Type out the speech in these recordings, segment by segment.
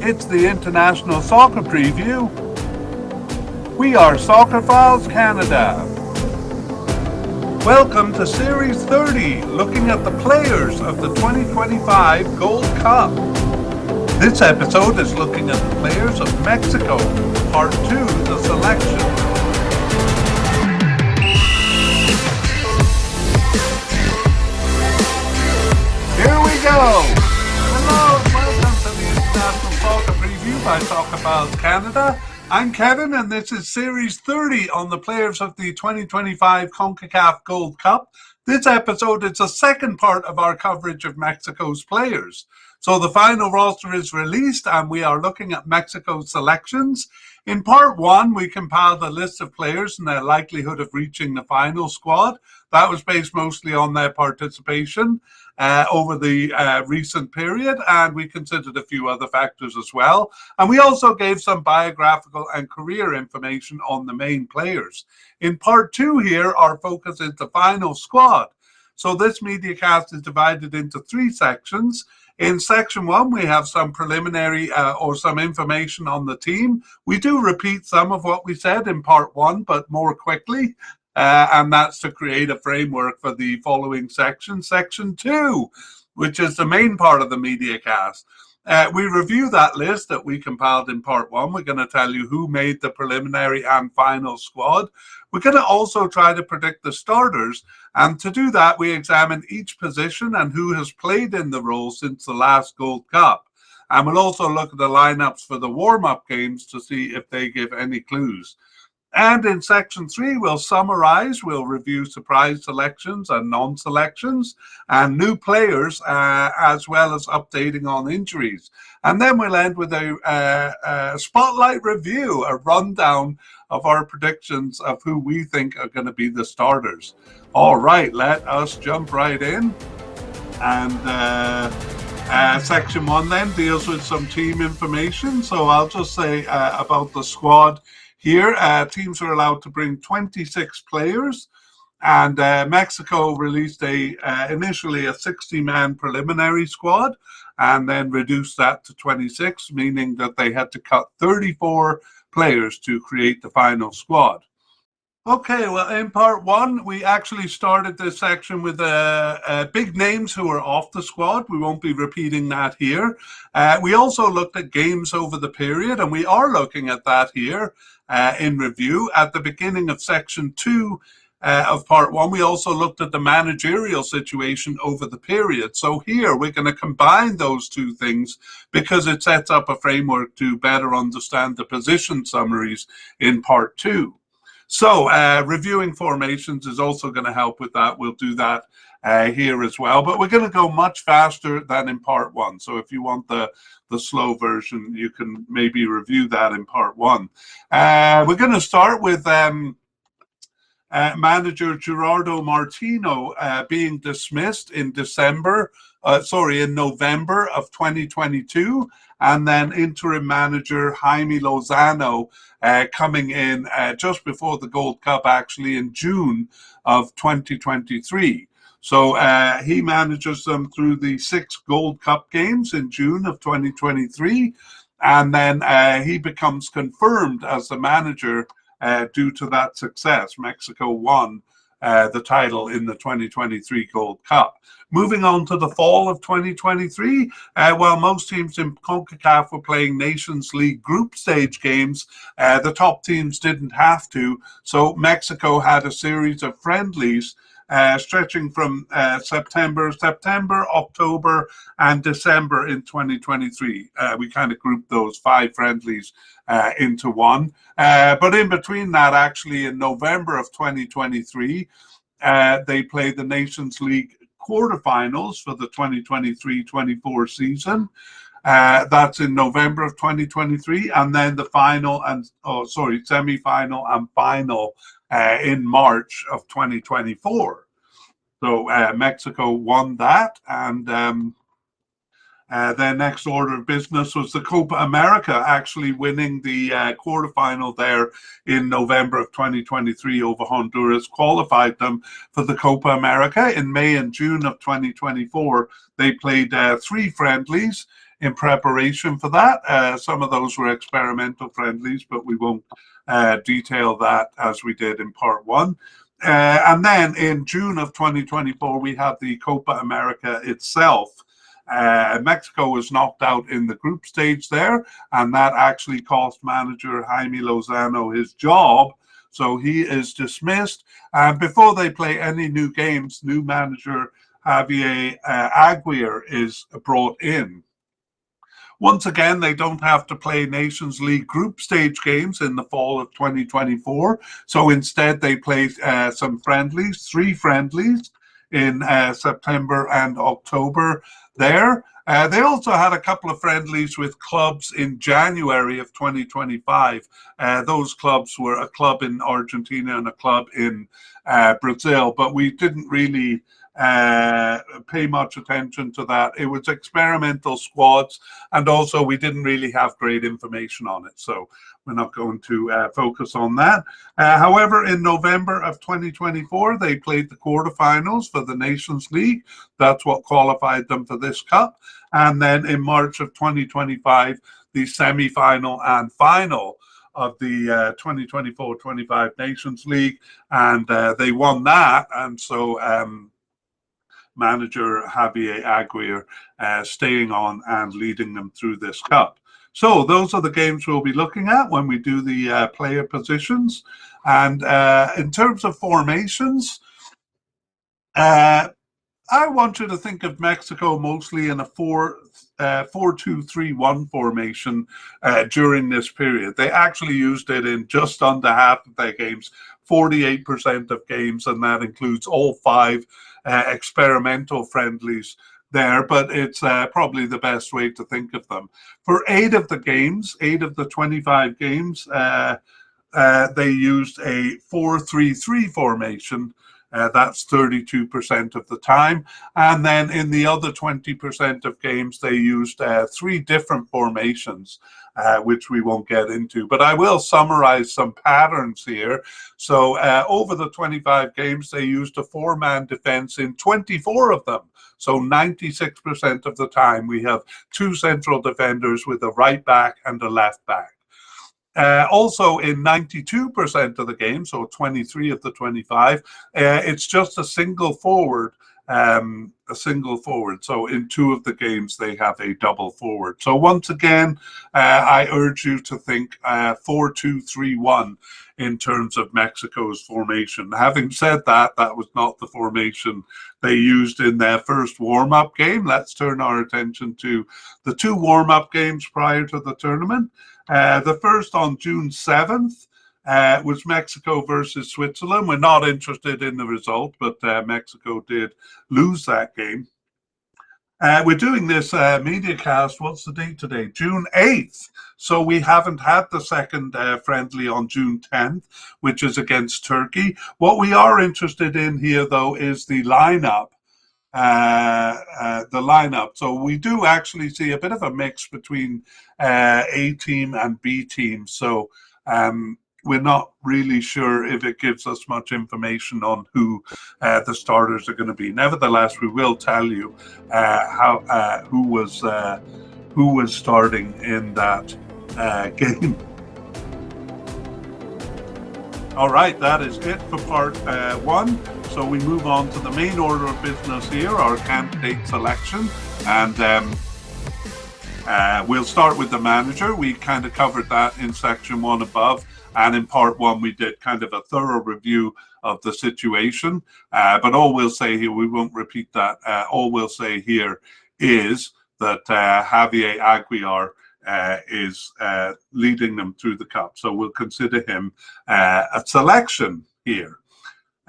It's the International Soccer Preview. We are Soccerphiles Canada. Welcome to Series 30, looking at the players of the 2025 Gold Cup. This episode is looking at the players of Mexico, Part 2, the selection. Here we go! Hello and welcome to the International Soccer Preview by Soccerphiles Canada. I'm Kevin and this is Series 30 on the players of the 2025 CONCACAF Gold Cup. This episode is the second part of our coverage of Mexico's players. So the final roster is released and we are looking at Mexico's selections. In part one, we compiled a list of players and their likelihood of reaching the final squad. That was based mostly on their participation over the recent period, and we considered a few other factors as well. And we also gave some biographical and career information on the main players. In part two here, our focus is the final squad. So this mediacast is divided into three sections. In section one, we have some preliminary or some information on the team. We do repeat some of what we said in part one, but more quickly. And that's to create a framework for the following section, section two, which is the main part of the mediacast. We review that list that we compiled in part one. We're going to tell you who made the preliminary and final squad. We're going to also try to predict the starters. And to do that, we examine each position and who has played in the role since the last Gold Cup. And we'll also look at the lineups for the warm-up games to see if they give any clues. And in section three, we'll summarize, we'll review surprise selections and non-selections and new players, as well as updating on injuries. And then we'll end with a spotlight review, a rundown of our predictions of who we think are going to be the starters. All right, let us jump right in. And section one then deals with some team information. So I'll just say about the squad. Here, teams are allowed to bring 26 players, and Mexico released initially a 60-man preliminary squad, and then reduced that to 26, meaning that they had to cut 34 players to create the final squad. Okay, well, in part one, we actually started this section with big names who are off the squad. We won't be repeating that here. We also looked at games over the period, and we are looking at that here in review. At the beginning of section two of part one, we also looked at the managerial situation over the period. So here, we're going to combine those two things because it sets up a framework to better understand the position summaries in part two. So reviewing formations is also going to help with that. We'll do that here as well, but we're going to go much faster than in part one. So if you want the slow version, you can maybe review that in part one. We're going to start with manager Gerardo Martino being dismissed in November of 2022, and then interim manager Jaime Lozano coming in just before the Gold Cup, actually in June of 2023. So he manages them through the 6 Gold Cup games in June of 2023, and then he becomes confirmed as the manager due to that success. Mexico won the title in the 2023 Gold Cup. Moving on to the fall of 2023, while most teams in CONCACAF were playing Nations League group stage games, the top teams didn't have to. So Mexico had a series of friendlies stretching from September, October, and December in 2023. We kind of grouped those 5 friendlies into one. But in between that, actually, in November of 2023, they played the Nations League quarterfinals for the 2023-24 season. That's in November of 2023, and then the semi-final and final in March of 2024. So Mexico won that, and Their next order of business was the Copa America, actually winning the quarterfinal there in November of 2023 over Honduras, qualified them for the Copa America. In May and June of 2024, they played 3 friendlies in preparation for that. Some of those were experimental friendlies, but we won't detail that as we did in part 1. And then in June of 2024, we have the Copa America itself. Mexico was knocked out in the group stage there, and that actually cost manager Jaime Lozano his job. So he is dismissed. And before they play any new games, new manager Javier Aguirre is brought in. Once again, they don't have to play Nations League group stage games in the fall of 2024. So instead, they play some friendlies, 3 friendlies in September and October there. They also had a couple of friendlies with clubs in January of 2025. Those clubs were a club in Argentina and a club in Brazil, but we didn't really pay much attention to that. It was experimental squads, and also we didn't really have great information on it, so we're not going to focus on that. However, in November of 2024, they played the quarterfinals for the Nations League. That's what qualified them for this cup. And then in March of 2025, the semi-final and final of the 2024-25 Nations League, and they won that. And so manager Javier Aguirre staying on and leading them through this cup. So those are the games we'll be looking at when we do the player positions. And in terms of formations, I want you to think of Mexico mostly in a 4-2-3-1 formation during this period. They actually used it in just under half of their games, 48% of games, and that includes all 5 experimental friendlies there, but it's probably the best way to think of them. For 8 of the games, 8 of the 25 games, they used a 4-3-3 formation. That's 32% of the time. And then in the other 20% of games, they used 3 different formations, which we won't get into. But I will summarize some patterns here. So over the 25 games, they used a 4-man defense in 24 of them. So 96% of the time, we have 2 central defenders with a right back and a left back. Also, in 92% of the game, so 23 of the 25, it's just a single forward. So in 2 of the games, they have a double forward. So once again, I urge you to think 4-2-3-1 in terms of Mexico's formation. Having said that, that was not the formation they used in their first warm-up game. Let's turn our attention to the 2 warm-up games prior to the tournament. The first on June 7th was Mexico versus Switzerland. We're not interested in the result, but Mexico did lose that game. We're doing this mediacast, what's the date today? June 8th. So we haven't had the second friendly on June 10th, which is against Turkey. What we are interested in here, though, is the lineup. So we do actually see a bit of a mix between A team and B team. So we're not really sure if it gives us much information on who the starters are going to be. Nevertheless, we will tell you who was starting in that game. All right, that is it for part 1. So we move on to the main order of business here, our candidate selection. And we'll start with the manager. We kind of covered that in section 1 above. And in part 1, we did kind of a thorough review of the situation. But all we'll say here, we won't repeat that. All we'll say here is that Javier Aguirre is leading them through the cup. So we'll consider him a selection here.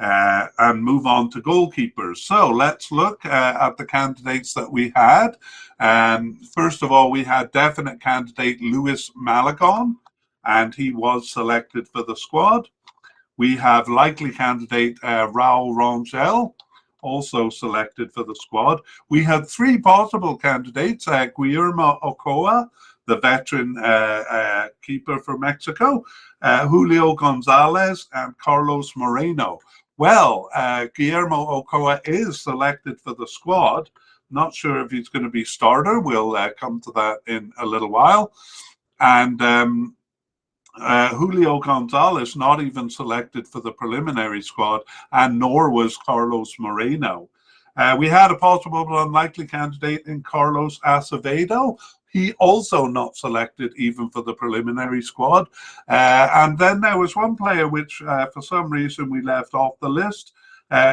And move on to goalkeepers. So let's look at the candidates that we had. First of all, we had definite candidate Luis Malagon, and he was selected for the squad. We have likely candidate Raul Rangel. also selected for the squad. We had three possible candidates, Guillermo Ochoa, the veteran keeper for Mexico, Julio Gonzalez, and Carlos Moreno. Well, Guillermo Ochoa is selected for the squad. Not sure if he's going to be starter. We'll come to that in a little while. And Julio Gonzalez not even selected for the preliminary squad, and nor was Carlos Moreno. We had a possible but unlikely candidate in Carlos Acevedo. He also not selected even for the preliminary squad. And then there was one player which, for some reason, we left off the list.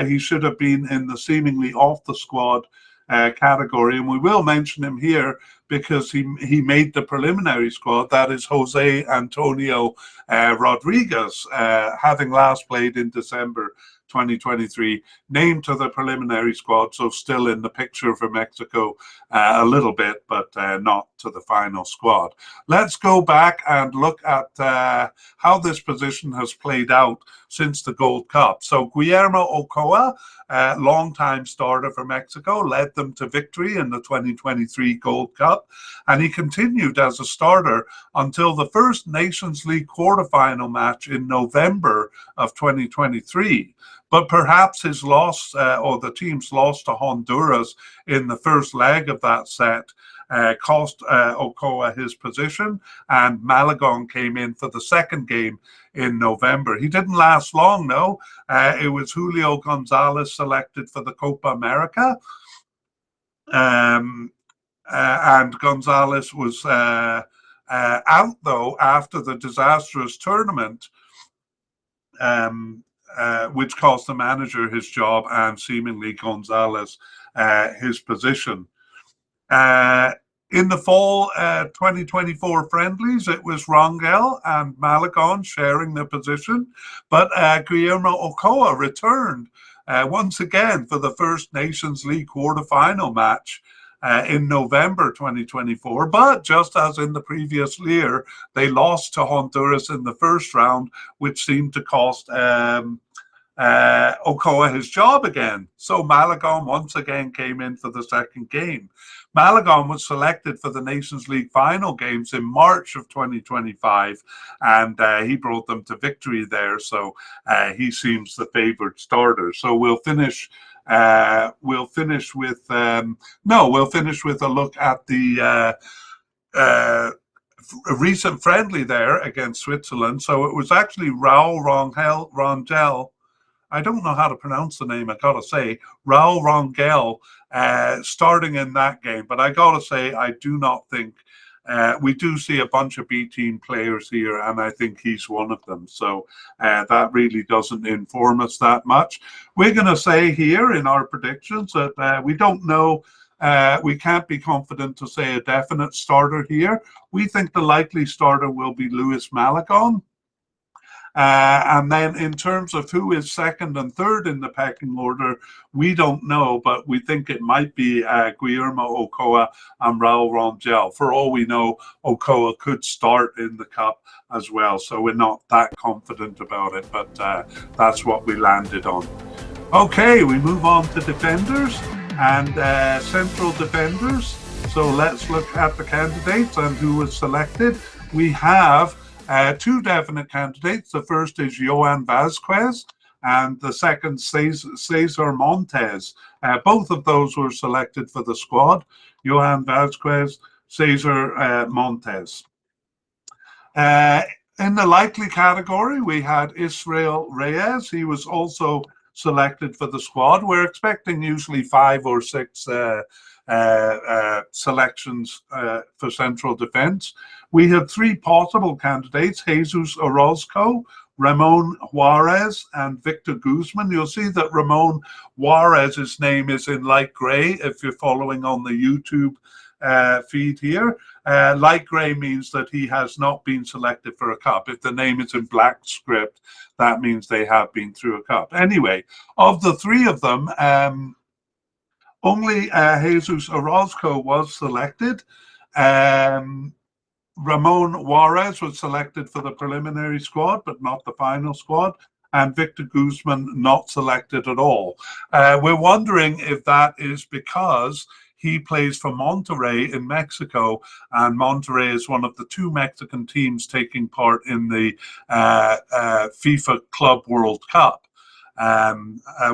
He should have been in the seemingly off the squad category, and we will mention him here because he made the preliminary squad. That is Jose Antonio Rodriguez, having last played in December 2023, named to the preliminary squad, so still in the picture for Mexico a little bit, but not to the final squad. Let's go back and look at how this position has played out since the Gold Cup. So Guillermo Ochoa, long-time starter for Mexico, led them to victory in the 2023 Gold Cup, and he continued as a starter until the first Nations League quarterfinal match in November of 2023. But perhaps his loss, or the team's loss to Honduras in the first leg of that set, cost Ochoa his position, and Malagon came in for the second game in November. He didn't last long, though. It was Julio Gonzalez selected for the Copa America. And Gonzalez was out, though, after the disastrous tournament, which cost the manager his job and seemingly Gonzalez his position. In the fall 2024 friendlies, it was Rangel and Malagon sharing the position, but Guillermo Ochoa returned once again for the first Nations League quarterfinal match in November 2024. But just as in the previous year, they lost to Honduras in the first round, which seemed to cost Ochoa his job again. So Malagon once again came in for the second game. Malagon was selected for the Nations League final games in March of 2025, and he brought them to victory there. So he seems the favored starter. So we'll finish with a look at the recent friendly there against Switzerland. So it was actually Raul Rangel. I don't know how to pronounce the name, I gotta say, Raul Rangel, starting in that game. But I gotta say, I do not think, we do see a bunch of B-team players here, and I think he's one of them. So that really doesn't inform us that much. We're gonna say here in our predictions that we don't know, we can't be confident to say a definite starter here. We think the likely starter will be Luis Malagon. And then in terms of who is second and third in the pecking order, we don't know, but we think it might be Guillermo Ochoa and Raul Rangel. For all we know, Ochoa could start in the Cup as well, so we're not that confident about it, but that's what we landed on. Okay, we move on to defenders and central defenders. So let's look at the candidates and who was selected. We have two definite candidates. The first is Johan Vazquez, and the second, Cesar Montes. Both of those were selected for the squad. Johan Vazquez, Cesar Montes. In the likely category, we had Israel Reyes. He was also selected for the squad. We're expecting usually 5 or 6 selections for central defense. We had 3 possible candidates: Jesus Orozco, Ramon Juarez, and Victor Guzman. You'll see that Ramon Juarez's name is in light gray if you're following on the YouTube feed here. Light gray means that he has not been selected for a cup. If the name is in black script, that means they have been through a cup. Anyway, of the 3 of them, only Jesus Orozco was selected. Ramon Juarez was selected for the preliminary squad, but not the final squad. and Victor Guzman not selected at all. We're wondering if that is because he plays for Monterrey in Mexico, and Monterrey is one of the two Mexican teams taking part in the FIFA Club World Cup.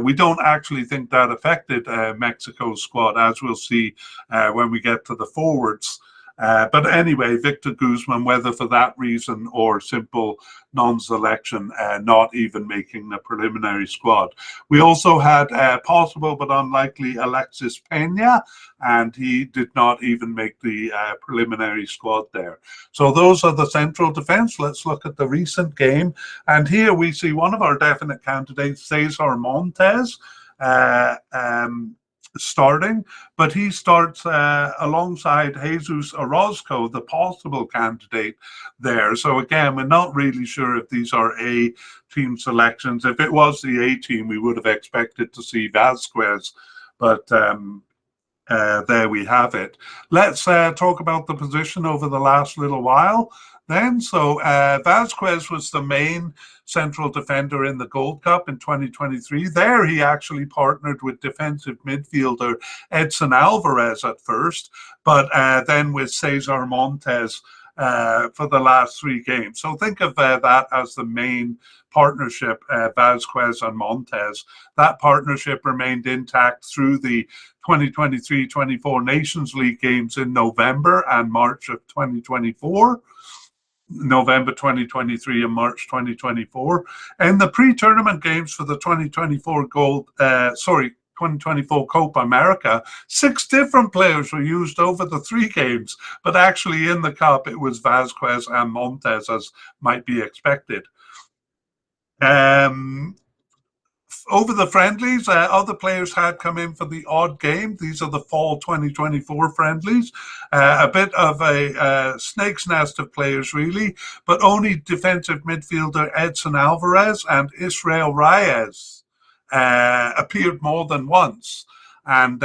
We don't actually think that affected Mexico's squad, as we'll see when we get to the forwards. But anyway, Victor Guzman, whether for that reason or simple non-selection, not even making the preliminary squad. We also had possible but unlikely Alexis Pena, and he did not even make the preliminary squad there. So those are the central defense. Let's look at the recent game. And here we see one of our definite candidates, Cesar Montes, starting, but he starts alongside Jesus Orozco, the possible candidate there. So again, we're not really sure if these are A team selections. If it was the A team, we would have expected to see Vasquez, but there we have it. Let's talk about the position over the last little while then. So Vasquez was the main central defender in the Gold Cup in 2023. There he actually partnered with defensive midfielder Edson Alvarez at first, but then with Cesar Montes for the last three games. So think of that as the main partnership, Vasquez and Montes. That partnership remained intact through the 2023-24 Nations League games in November and March of 2024. November 2023 and March 2024. In the pre-tournament games for the 2024 2024 Copa America, 6 different players were used over the 3 games, but actually in the Cup it was Vasquez and Montes, as might be expected. Over the friendlies, other players had come in for the odd game. These are the fall 2024 friendlies. A bit of a snake's nest of players, really, but only defensive midfielder Edson Alvarez and Israel Reyes appeared more than once. And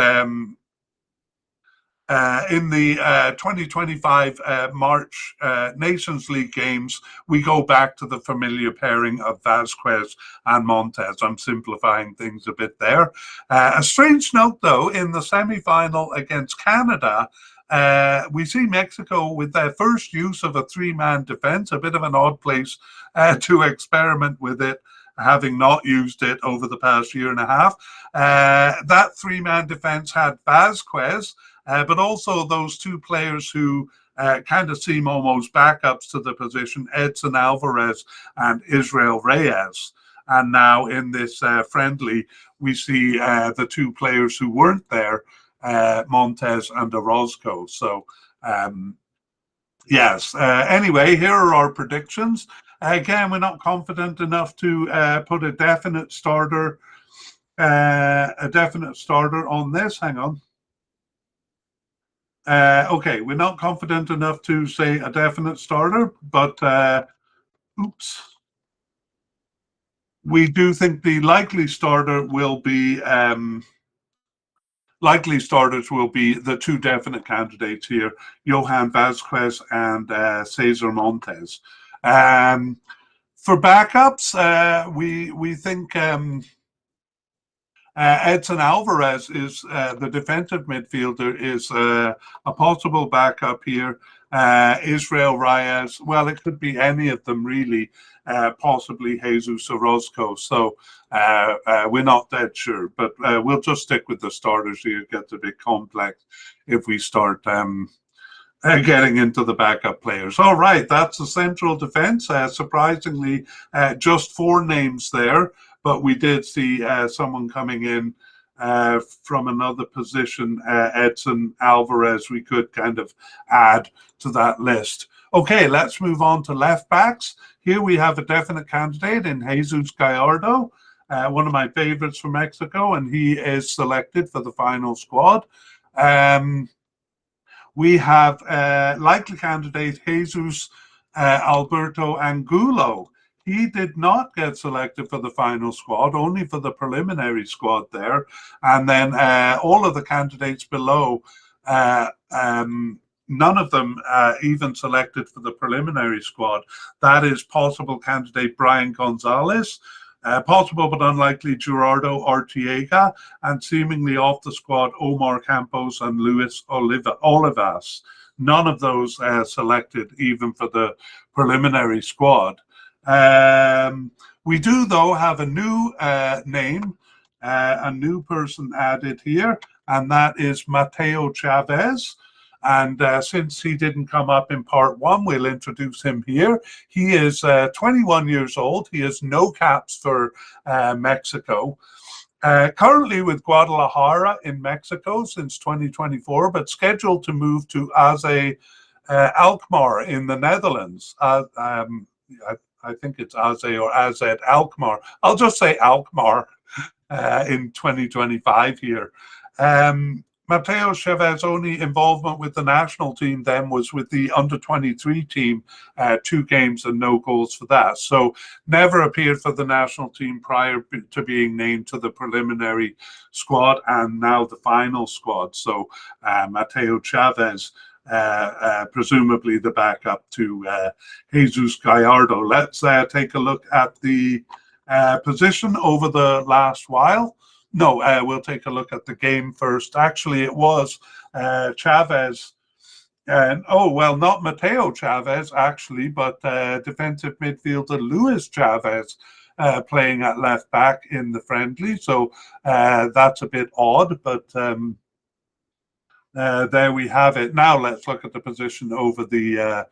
in the 2025 March Nations League games, we go back to the familiar pairing of Vasquez and Montes. I'm simplifying things a bit there. A strange note, though, in the semi-final against Canada, we see Mexico with their first use of a 3-man defense, a bit of an odd place to experiment with it, having not used it over the past year and a half. That 3-man defense had Vasquez, but also those 2 players who kind of seem almost backups to the position, Edson Alvarez and Israel Reyes. And now in this friendly, we see the 2 players who weren't there, Montes and Orozco. So, yes. Anyway, here are our predictions. Again, we're not confident enough to put a definite starter on this. Hang on. Okay, we're not confident enough to say a definite starter, but we do think the likely starters will be the 2 definite candidates here, Johan Vasquez and Cesar Montes. For backups, we think Edson Alvarez is the defensive midfielder, is a possible backup here. Israel Reyes, well, it could be any of them really, possibly Jesus Orozco. So we're not dead sure, but we'll just stick with the starters here. It gets a bit complex if we start getting into the backup players. All right, that's the central defense. Surprisingly, just 4 names there. But we did see someone coming in from another position, Edson Alvarez, we could kind of add to that list. Okay, let's move on to left backs. Here we have a definite candidate in Jesus Gallardo, one of my favorites from Mexico, and he is selected for the final squad. We have likely candidate Jesus Alberto Angulo. He did not get selected for the final squad, only for the preliminary squad there. And then all of the candidates below, none of them even selected for the preliminary squad. That is possible candidate Brian Gonzalez, Possible but unlikely, Gerardo Arteaga, and seemingly off the squad, Omar Campos and Luis Olivas. None of those selected even for the preliminary squad. We do, though, have a new name, a new person added here, and that is Mateo Chavez. And since he didn't come up in part one, we'll introduce him here. He is 21 years old. He has no caps for Mexico. Currently with Guadalajara in Mexico since 2024, but scheduled to move to AZ Alkmaar in the Netherlands. I think it's AZ or AZ Alkmaar. I'll just say Alkmaar in 2025 here. Mateo Chavez's only involvement with the national team then was with the under-23 team, 2 games and no goals for that. So never appeared for the national team prior to being named to the preliminary squad and now the final squad. So Mateo Chavez, presumably the backup to Jesus Gallardo. Let's take a look at the position over the last while. No, we'll take a look at the game first. Actually, it was Chavez. Not Mateo Chavez, actually, but defensive midfielder Luis Chavez playing at left back in the friendly. So that's a bit odd, but there we have it. Now let's look at the position over the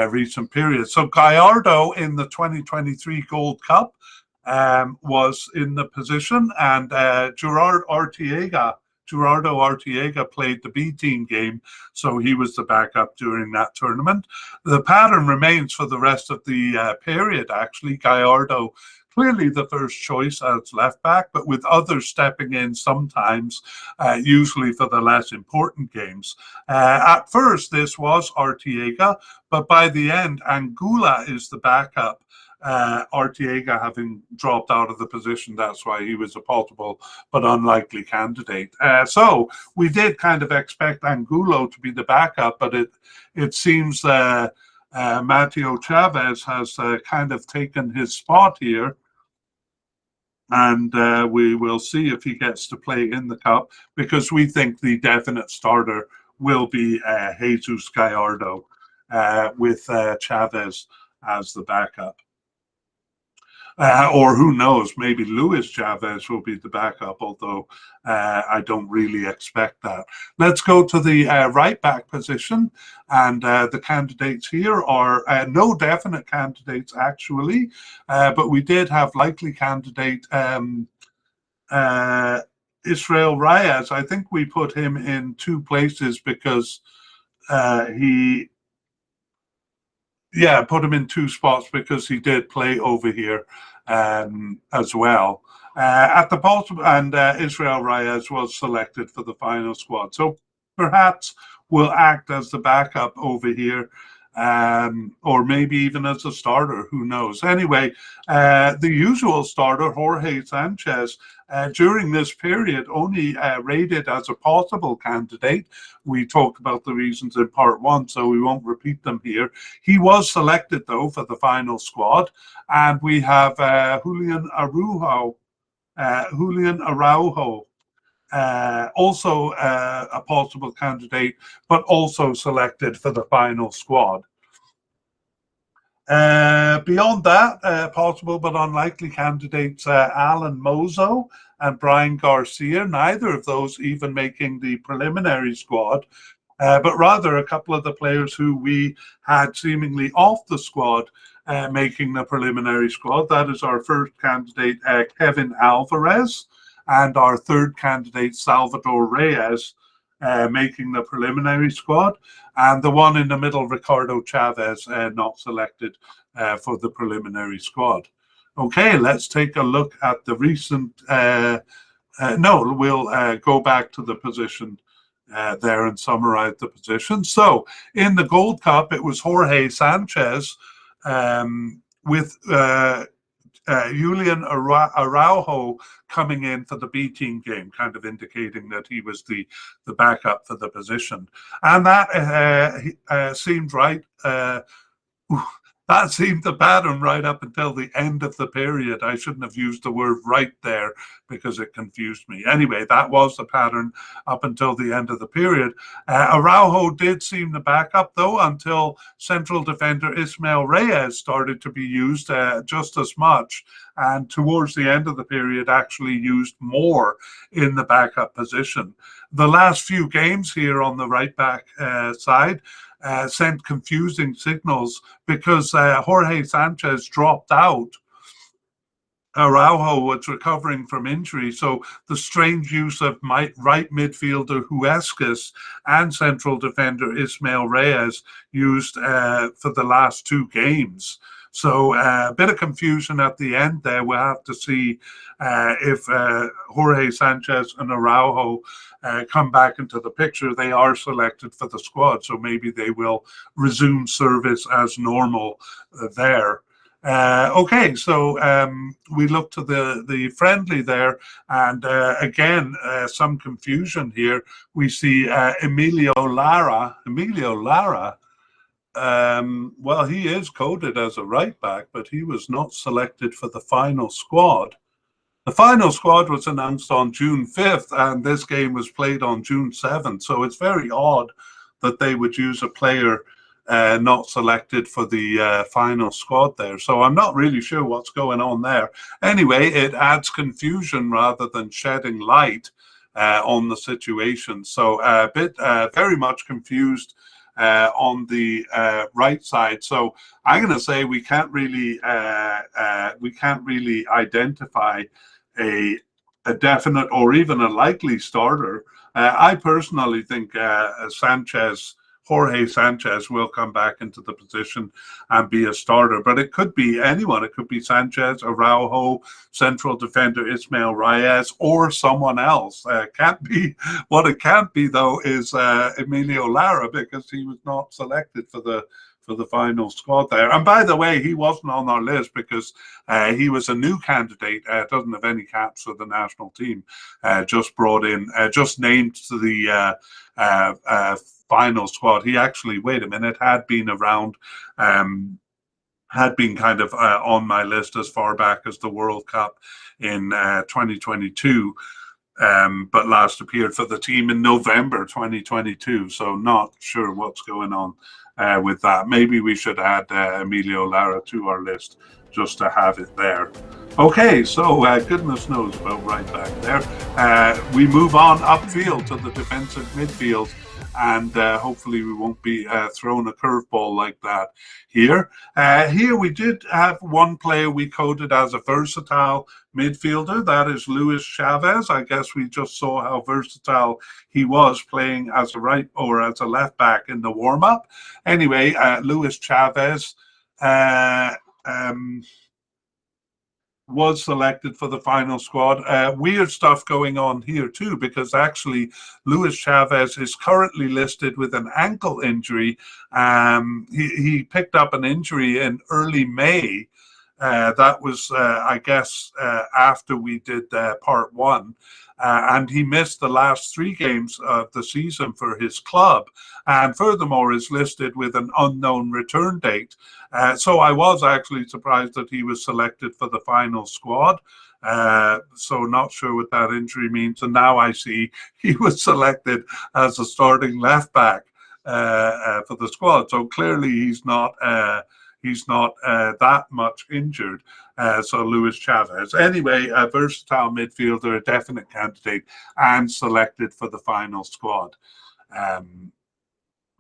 recent period. So Gallardo in the 2023 Gold Cup was in the position, and Gerardo Arteaga played the B team game, so he was the backup during that tournament. The pattern remains for the rest of the period, actually. Gallardo clearly the first choice as left back, but with others stepping in sometimes, usually for the less important games. At first, this was Arteaga, but by the end, Angula is the backup. Arteaga having dropped out of the position, that's why he was a possible but unlikely candidate. So we did kind of expect Angulo to be the backup, but it seems Mateo Chavez has kind of taken his spot here, and we will see if he gets to play in the cup, because we think the definite starter will be Jesus Gallardo with Chavez as the backup. Or who knows, maybe Luis Chavez will be the backup, although I don't really expect that. Let's go to the right back position, and the candidates here are no definite candidates, actually, but we did have likely candidate Israel Reyes. I think we put him in 2 places because put him in 2 spots because he did play over here as well. At the bottom, and Israel Reyes was selected for the final squad. So perhaps will act as the backup over here, or maybe even as a starter, who knows. Anyway, the usual starter, Jorge Sanchez, during this period only rated as a possible candidate. We talked about the reasons in part 1, so we won't repeat them here. He was selected, though, for the final squad, and we have Julian Araujo, also a possible candidate, but also selected for the final squad. Beyond that, possible but unlikely candidates Alan Mozo and Brian Garcia, neither of those even making the preliminary squad, but rather a couple of the players who we had seemingly off the squad making the preliminary squad. That is our first candidate, Kevin Alvarez, and our third candidate, Salvador Reyes, making the preliminary squad, and the one in the middle, Ricardo Chavez, not selected for the preliminary squad. Okay, let's take a look at the recent. We'll go back to the position there and summarize the position. So in the Gold Cup, it was Jorge Sanchez with Julian Araujo coming in for the B team game, kind of indicating that he was the backup for the position. And that seemed right. that seemed the pattern right up until the end of the period. I shouldn't have used the word right there because it confused me. Anyway, that was the pattern up until the end of the period. Araujo did seem to back up, though, until central defender Ismail Reyes started to be used just as much. And towards the end of the period, actually used more in the backup position. The last few games here on the right back side sent confusing signals because Jorge Sanchez dropped out. Araujo was recovering from injury, so the strange use of right midfielder Huescas and central defender Ismail Reyes used for the last two games. So a bit of confusion at the end there. We'll have to see if Jorge Sanchez and Araujo come back into the picture. They are selected for the squad, so maybe they will resume service as normal there. Okay, so we look to the friendly there, and again, some confusion here. We see Emilio Lara. Well, he is coded as a right back, but he was not selected for the final squad. The final squad was announced on June 5th, and this game was played on June 7th. So it's very odd that they would use a player not selected for the final squad there. So I'm not really sure what's going on there. Anyway, it adds confusion rather than shedding light on the situation. So a bit very much confused on the right side. So I'm going to say we can't really identify a definite or even a likely starter. I personally think Jorge Sanchez will come back into the position and be a starter, but it could be anyone. It could be Sanchez, Araujo, central defender Ismail Reyes, or someone else. Can't be. What it can't be though is Emilio Lara, because he was not selected for the final squad there. And by the way, he wasn't on our list because he was a new candidate, doesn't have any caps for the national team, just brought in, just named to the final squad. He actually, wait a minute, had been around, had been kind of on my list as far back as the World Cup in 2022. But last appeared for the team in November 2022. So not sure what's going on with that. Maybe we should add Emilio Lara to our list just to have it there. Okay, so goodness knows about right back there. We move on upfield to the defensive midfield, and hopefully we won't be thrown a curveball like that here. Here we did have one player we coded as a versatile midfielder. That is Luis Chavez. I guess we just saw how versatile he was playing as a right or as a left back in the warm-up. Anyway, Luis Chavez was selected for the final squad. Weird stuff going on here too, because actually Luis Chavez is currently listed with an ankle injury. He picked up an injury in early May. That was, I guess, after we did part one. And he missed the last 3 games of the season for his club, and furthermore is listed with an unknown return date. So I was actually surprised that he was selected for the final squad. So not sure what that injury means. And now I see he was selected as a starting left back for the squad. So clearly he's not that much injured. So Luis Chavez. Anyway, a versatile midfielder, a definite candidate, and selected for the final squad.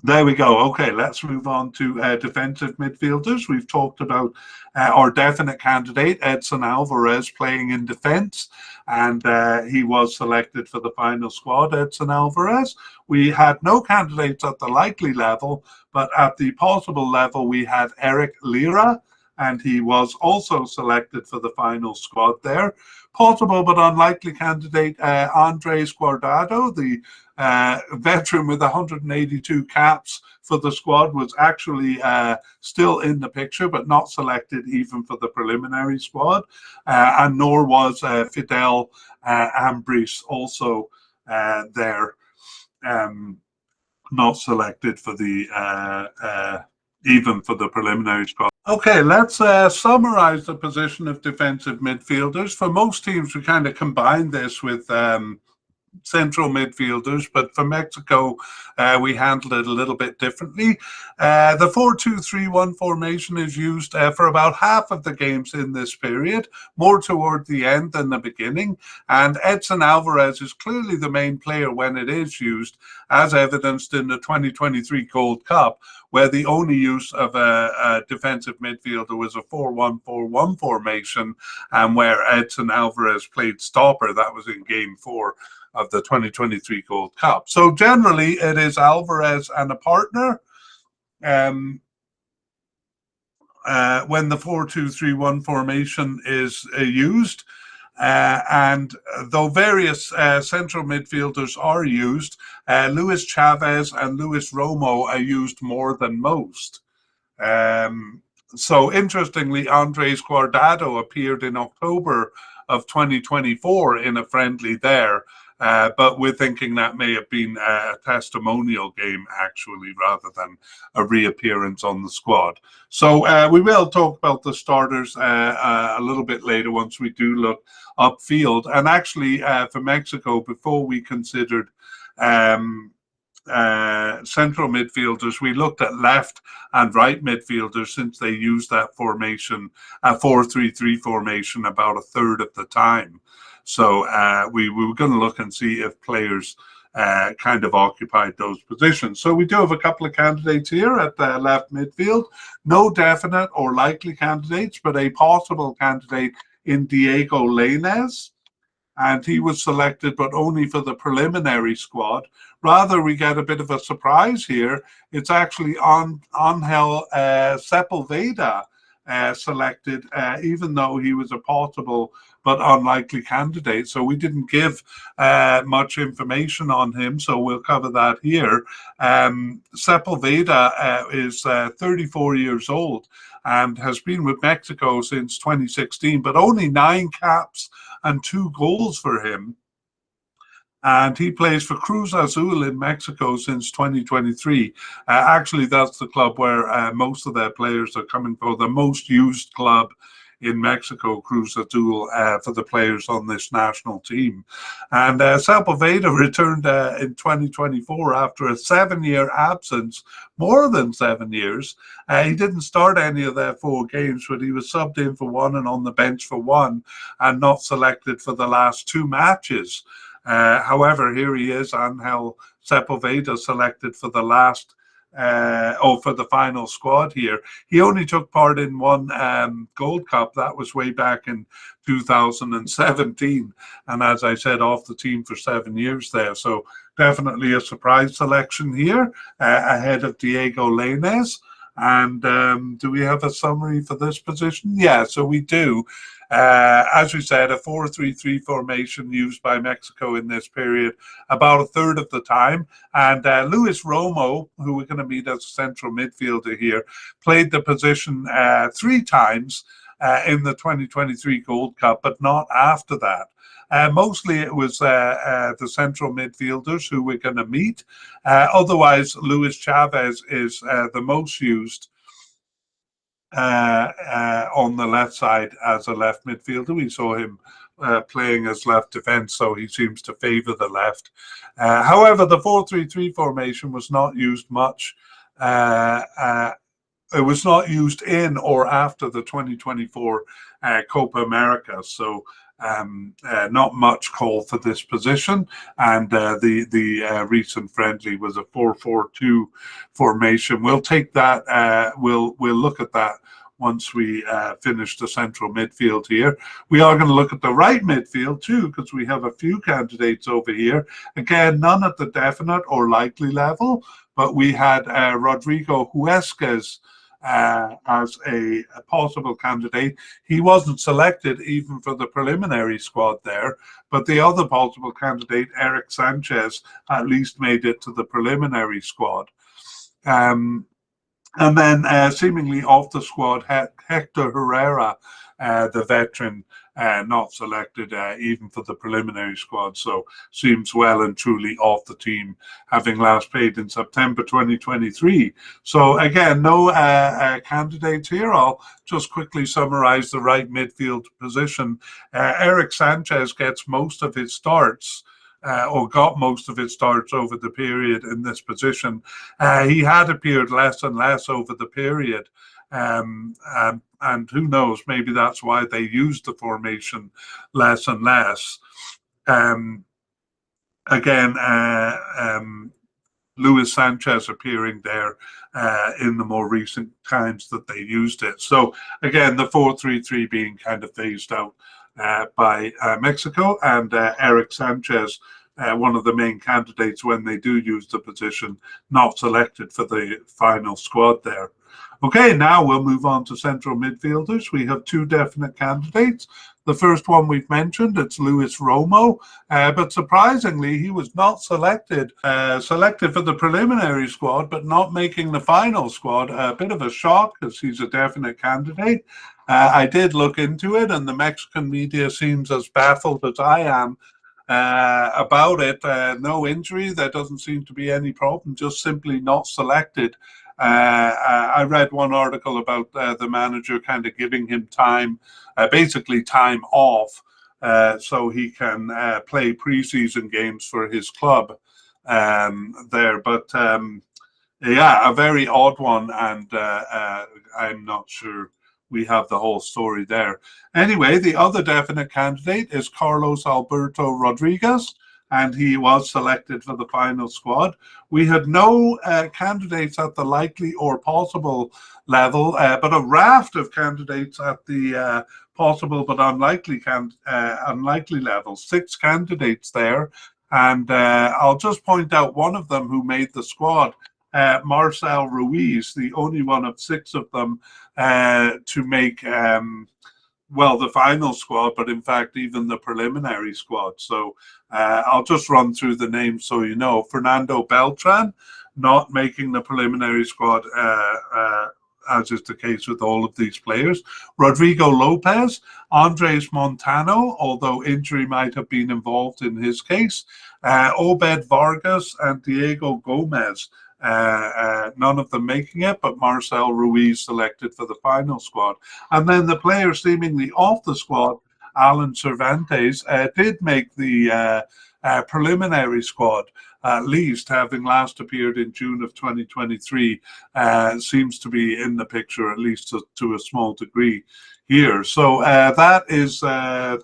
There we go. Okay, let's move on to defensive midfielders. We've talked about our definite candidate, Edson Alvarez, playing in defense, and he was selected for the final squad, Edson Alvarez. We had no candidates at the likely level, but at the possible level, we had Eric Lira, and he was also selected for the final squad there. Possible but unlikely candidate, Andres Guardado, the veteran with 182 caps for the squad, was actually still in the picture, but not selected even for the preliminary squad. And nor was Fidel Ambris, also there, not selected for the even for the preliminary squad. Okay, let's summarize the position of defensive midfielders. For most teams, we kind of combine this with central midfielders, but for Mexico, we handled it a little bit differently. The 4-2-3-1 formation is used for about half of the games in this period, more toward the end than the beginning. And Edson Alvarez is clearly the main player when it is used, as evidenced in the 2023 Gold Cup, where the only use of a defensive midfielder was a 4-1-4-1 formation, and where Edson Alvarez played stopper. That was in Game 4 of the 2023 Gold Cup. So generally, it is Alvarez and a partner. When the 4-2-3-1 formation is used. And though various central midfielders are used, Luis Chavez and Luis Romo are used more than most. So interestingly, Andres Guardado appeared in October of 2024 in a friendly there. But we're thinking that may have been a testimonial game, actually, rather than a reappearance on the squad. So we will talk about the starters a little bit later once we do look upfield. And actually, for Mexico, before we considered central midfielders, we looked at left and right midfielders since they used that formation, a 4-3-3 formation, about a third of the time. So we were going to look and see if players kind of occupied those positions. So we do have a couple of candidates here at the left midfield. No definite or likely candidates, but a possible candidate in Diego Lainez. And he was selected, but only for the preliminary squad. Rather, we get a bit of a surprise here. It's actually Angel Sepulveda selected, even though he was a possible but unlikely candidate. So we didn't give much information on him, so we'll cover that here. Sepulveda is 34 years old and has been with Mexico since 2016, but only 9 caps and 2 goals for him. And he plays for Cruz Azul in Mexico since 2023. Actually, that's the club where most of their players are coming from, the most used club in Mexico, Cruz Azul, for the players on this national team. And Sepulveda returned in 2024 after a 7-year absence, more than 7 years. He didn't start any of their 4 games, but he was subbed in for 1 and on the bench for 1 and not selected for the last 2 matches. However, here he is, Angel Sepulveda, selected for the last for the final squad here. He only took part in 1 Gold Cup. That was way back in 2017. And as I said, off the team for 7 years there. So definitely a surprise selection here ahead of Diego Lainez. And do we have a summary for this position? Yeah, so we do. As we said, a 4-3-3 formation used by Mexico in this period about a third of the time. And Luis Romo, who we're going to meet as a central midfielder here, played the position 3 times in the 2023 Gold Cup, but not after that. Mostly it was the central midfielders who we're going to meet. Otherwise, Luis Chavez is the most used on the left side as a left midfielder. We saw him playing as left defense, so he seems to favor the left. However, the 4-3-3 formation was not used much. It was not used in or after the 2024 Copa America, so not much call for this position. And the recent friendly was a 4-4-2 formation. We'll take that. We'll look at that once we finish the central midfield here. We are going to look at the right midfield too, because we have a few candidates over here. Again, none at the definite or likely level, but we had Rodrigo Huescas as a possible candidate. He wasn't selected even for the preliminary squad there, but the other possible candidate, Eric Sanchez, at least made it to the preliminary squad. And then seemingly off the squad, Hector Herrera, the veteran, not selected even for the preliminary squad. So seems well and truly off the team, having last played in September 2023. So again, no candidates here. I'll just quickly summarize the right midfield position. Eric Sanchez gets most of his starts. Or got most of his starts over the period in this position. He had appeared less and less over the period. And who knows, maybe that's why they used the formation less and less. Again, Luis Sanchez appearing there in the more recent times that they used it. So again, the 4-3-3 being kind of phased out by Mexico, and Eric Sanchez, one of the main candidates when they do use the position, not selected for the final squad there. Okay, now we'll move on to central midfielders. We have two definite candidates. The first one we've mentioned, it's Luis Romo, but surprisingly, he was not selected for the preliminary squad, but not making the final squad. A bit of a shock, because he's a definite candidate. I did look into it, and the Mexican media seems as baffled as I am about it. No injury, there doesn't seem to be any problem, just simply not selected. I read one article about the manager kind of giving him time, basically time off, so he can play preseason games for his club there. But yeah, a very odd one, and I'm not sure we have the whole story there. Anyway, the other definite candidate is Carlos Alberto Rodriguez, and he was selected for the final squad. We had no candidates at the likely or possible level, but a raft of candidates at the possible but unlikely level. 6 candidates there, and I'll just point out one of them who made the squad. Marcel Ruiz, the only one of 6 of them to make the final squad, but in fact even the preliminary squad. So I'll just run through the names so you know. Fernando Beltran, not making the preliminary squad, as is the case with all of these players. Rodrigo Lopez, Andres Montano, although injury might have been involved in his case, Obed Vargas and Diego Gomez. None of them making it, but Marcel Ruiz selected for the final squad. And then the player seemingly off the squad, Alan Cervantes, did make the preliminary squad, at least, having last appeared in June of 2023, seems to be in the picture, at least to a small degree here. So that is the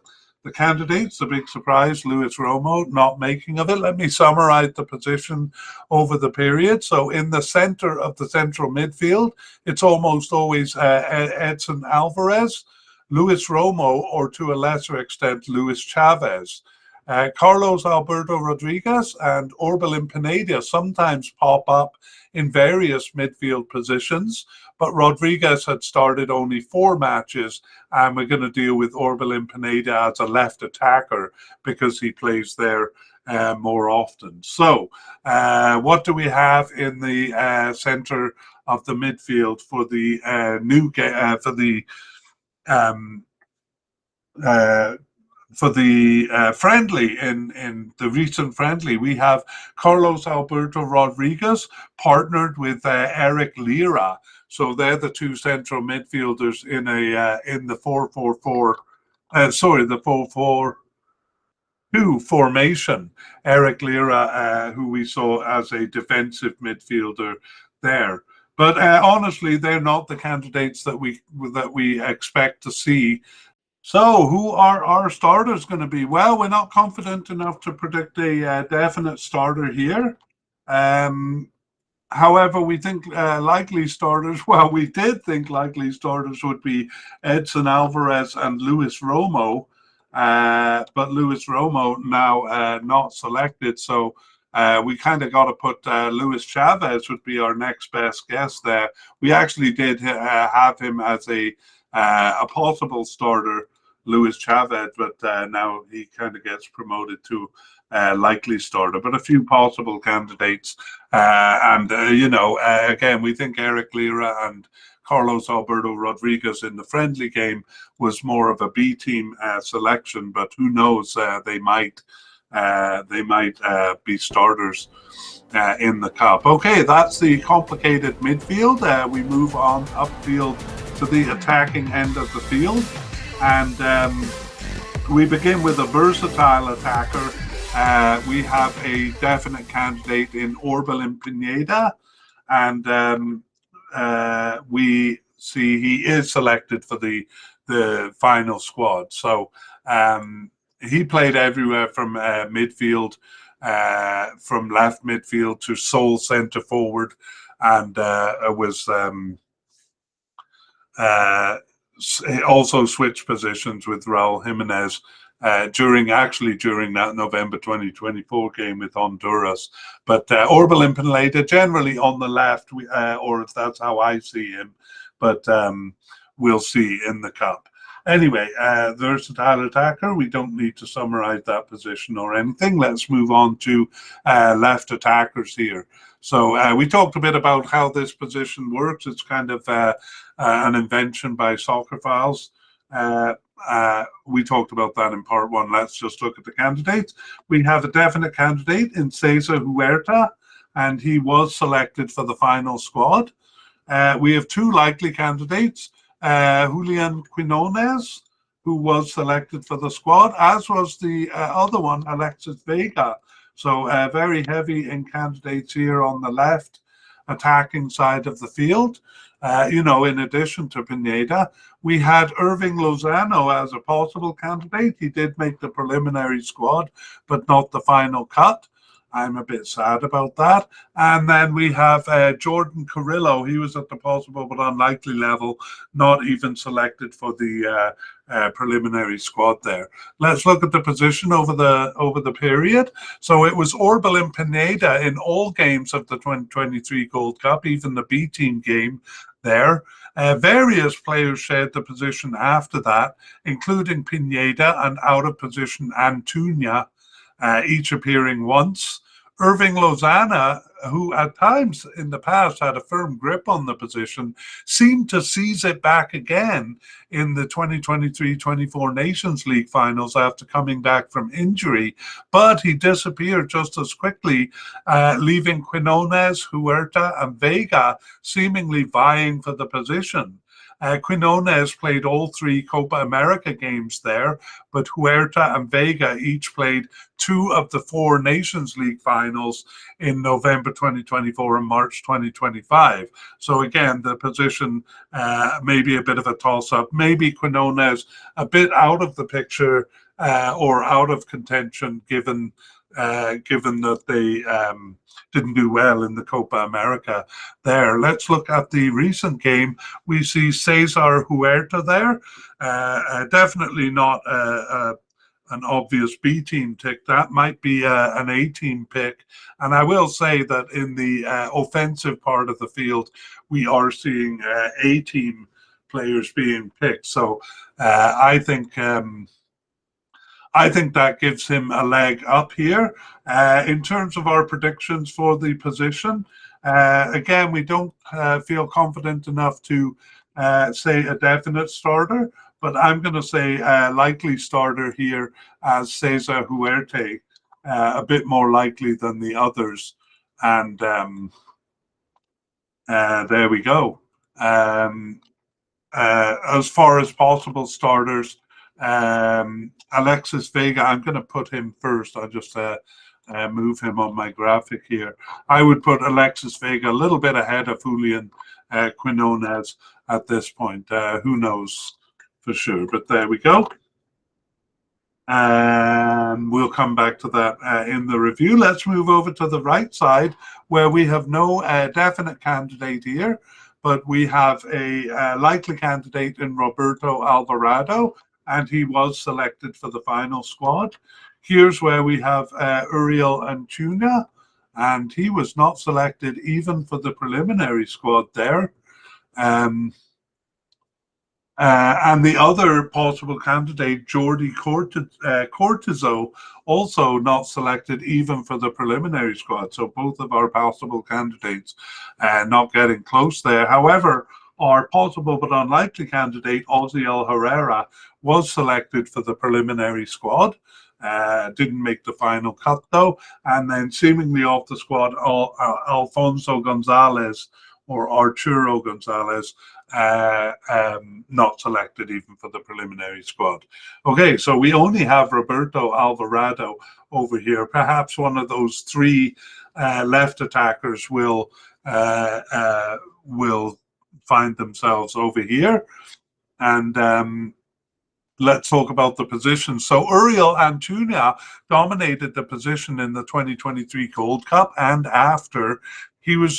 candidates. The big surprise, Luis Romo not making of it. Let me summarize the position over the period. So in the center of the central midfield, it's almost always Edson Alvarez, Luis Romo, or to a lesser extent, Luis Chavez. Carlos Alberto Rodriguez and Orbelin Pineda sometimes pop up in various midfield positions, but Rodriguez had started only 4 matches, and we're going to deal with Orbelin Pineda as a left attacker because he plays there more often. So what do we have in the center of the midfield for the friendly, in the recent friendly? We have Carlos Alberto Rodriguez partnered with Eric Lira. So they're the 2 central midfielders in the 4-4-4. The 4-4-2 formation. Eric Lira, who we saw as a defensive midfielder there. But honestly, they're not the candidates that we expect to see. So who are our starters going to be? Well, we're not confident enough to predict a definite starter here. However, we think likely starters, well, we did think likely starters would be Edson Alvarez and Luis Romo, but Luis Romo now not selected. So we kind of got to put Luis Chavez would be our next best guess there. We actually did have him as a possible starter, Luis Chavez, but now he kind of gets promoted to likely starter, but a few possible candidates. Again, we think Eric Lira and Carlos Alberto Rodriguez in the friendly game was more of a B team selection, but who knows? They might be starters in the cup. Okay, that's the complicated midfield. We move on upfield to the attacking end of the field, and we begin with a versatile attacker. We have a definite candidate in Orbelin Pineda, and we see he is selected for the final squad. So he played everywhere from midfield, from left midfield to sole centre forward, and was also switched positions with Raul Jimenez during that November 2024 game with Honduras. But Orbelin Pineda generally on the left, or that's how I see him, but we'll see in the cup. Anyway, versatile attacker. We don't need to summarize that position or anything. Let's move on to left attackers here. So we talked a bit about how this position works. It's kind of an invention by Soccer Files. We talked about that in part one. Let's just look at the candidates. We have a definite candidate in Cesar Huerta, and he was selected for the final squad. We have two likely candidates. Julian Quinones, who was selected for the squad, as was the other one, Alexis Vega. So very heavy in candidates here on the left attacking side of the field. In addition to Pineda, we had Irving Lozano as a possible candidate. He did make the preliminary squad, but not the final cut. I'm a bit sad about that. And then we have Jordan Carrillo. He was at the possible but unlikely level, not even selected for the preliminary squad there. Let's look at the position over the period. So it was Orbelin Pineda in all games of the 2023 Gold Cup, even the B team game there. Various players shared the position after that, including Pineda and out of position Antuña, each appearing once. Irving Lozano, who at times in the past had a firm grip on the position, seemed to seize it back again in the 2023-24 Nations League finals after coming back from injury, but he disappeared just as quickly, leaving Quinones, Huerta, and Vega seemingly vying for the position. Quinones played all three Copa America games there, but Huerta and Vega each played two of the four Nations League finals in November 2024 and March 2025. So again, the position may be a bit of a toss-up. Maybe Quinones a bit out of the picture or out of contention, given that they didn't do well in the Copa America there. Let's look at the recent game. We see Cesar Huerta there. Definitely not an obvious B team tick. That might be an A team pick. And I will say that in the offensive part of the field, we are seeing A team players being picked. So I think that gives him a leg up here. In terms of our predictions for the position, again, we don't feel confident enough to say a definite starter, but I'm going to say likely starter here as Cesar Huerta, a bit more likely than the others. And there we go. As far as possible starters, Alexis Vega, I'm going to put him first. I'll just move him on my graphic here. I would put Alexis Vega a little bit ahead of Julian Quinones at this point. Who knows for sure, but there we go. And we'll come back to that in the review. Let's move over to the right side, where we have no definite candidate here, but we have a likely candidate in Roberto Alvarado, and he was selected for the final squad. Here's where we have Uriel Antuña, and he was not selected even for the preliminary squad there. And the other possible candidate, Jordi Cortizo, also not selected even for the preliminary squad. So both of our possible candidates not getting close there. However, our possible but unlikely candidate, Osiel Herrera, was selected for the preliminary squad. Didn't make the final cut though. And then seemingly off the squad, Alfonso Gonzalez or Arturo Gonzalez, not selected even for the preliminary squad. Okay, so we only have Roberto Alvarado over here. Perhaps one of those three left attackers will find themselves over here. And let's talk about the position. So Uriel Antuna dominated the position in the 2023 Gold Cup and after. He was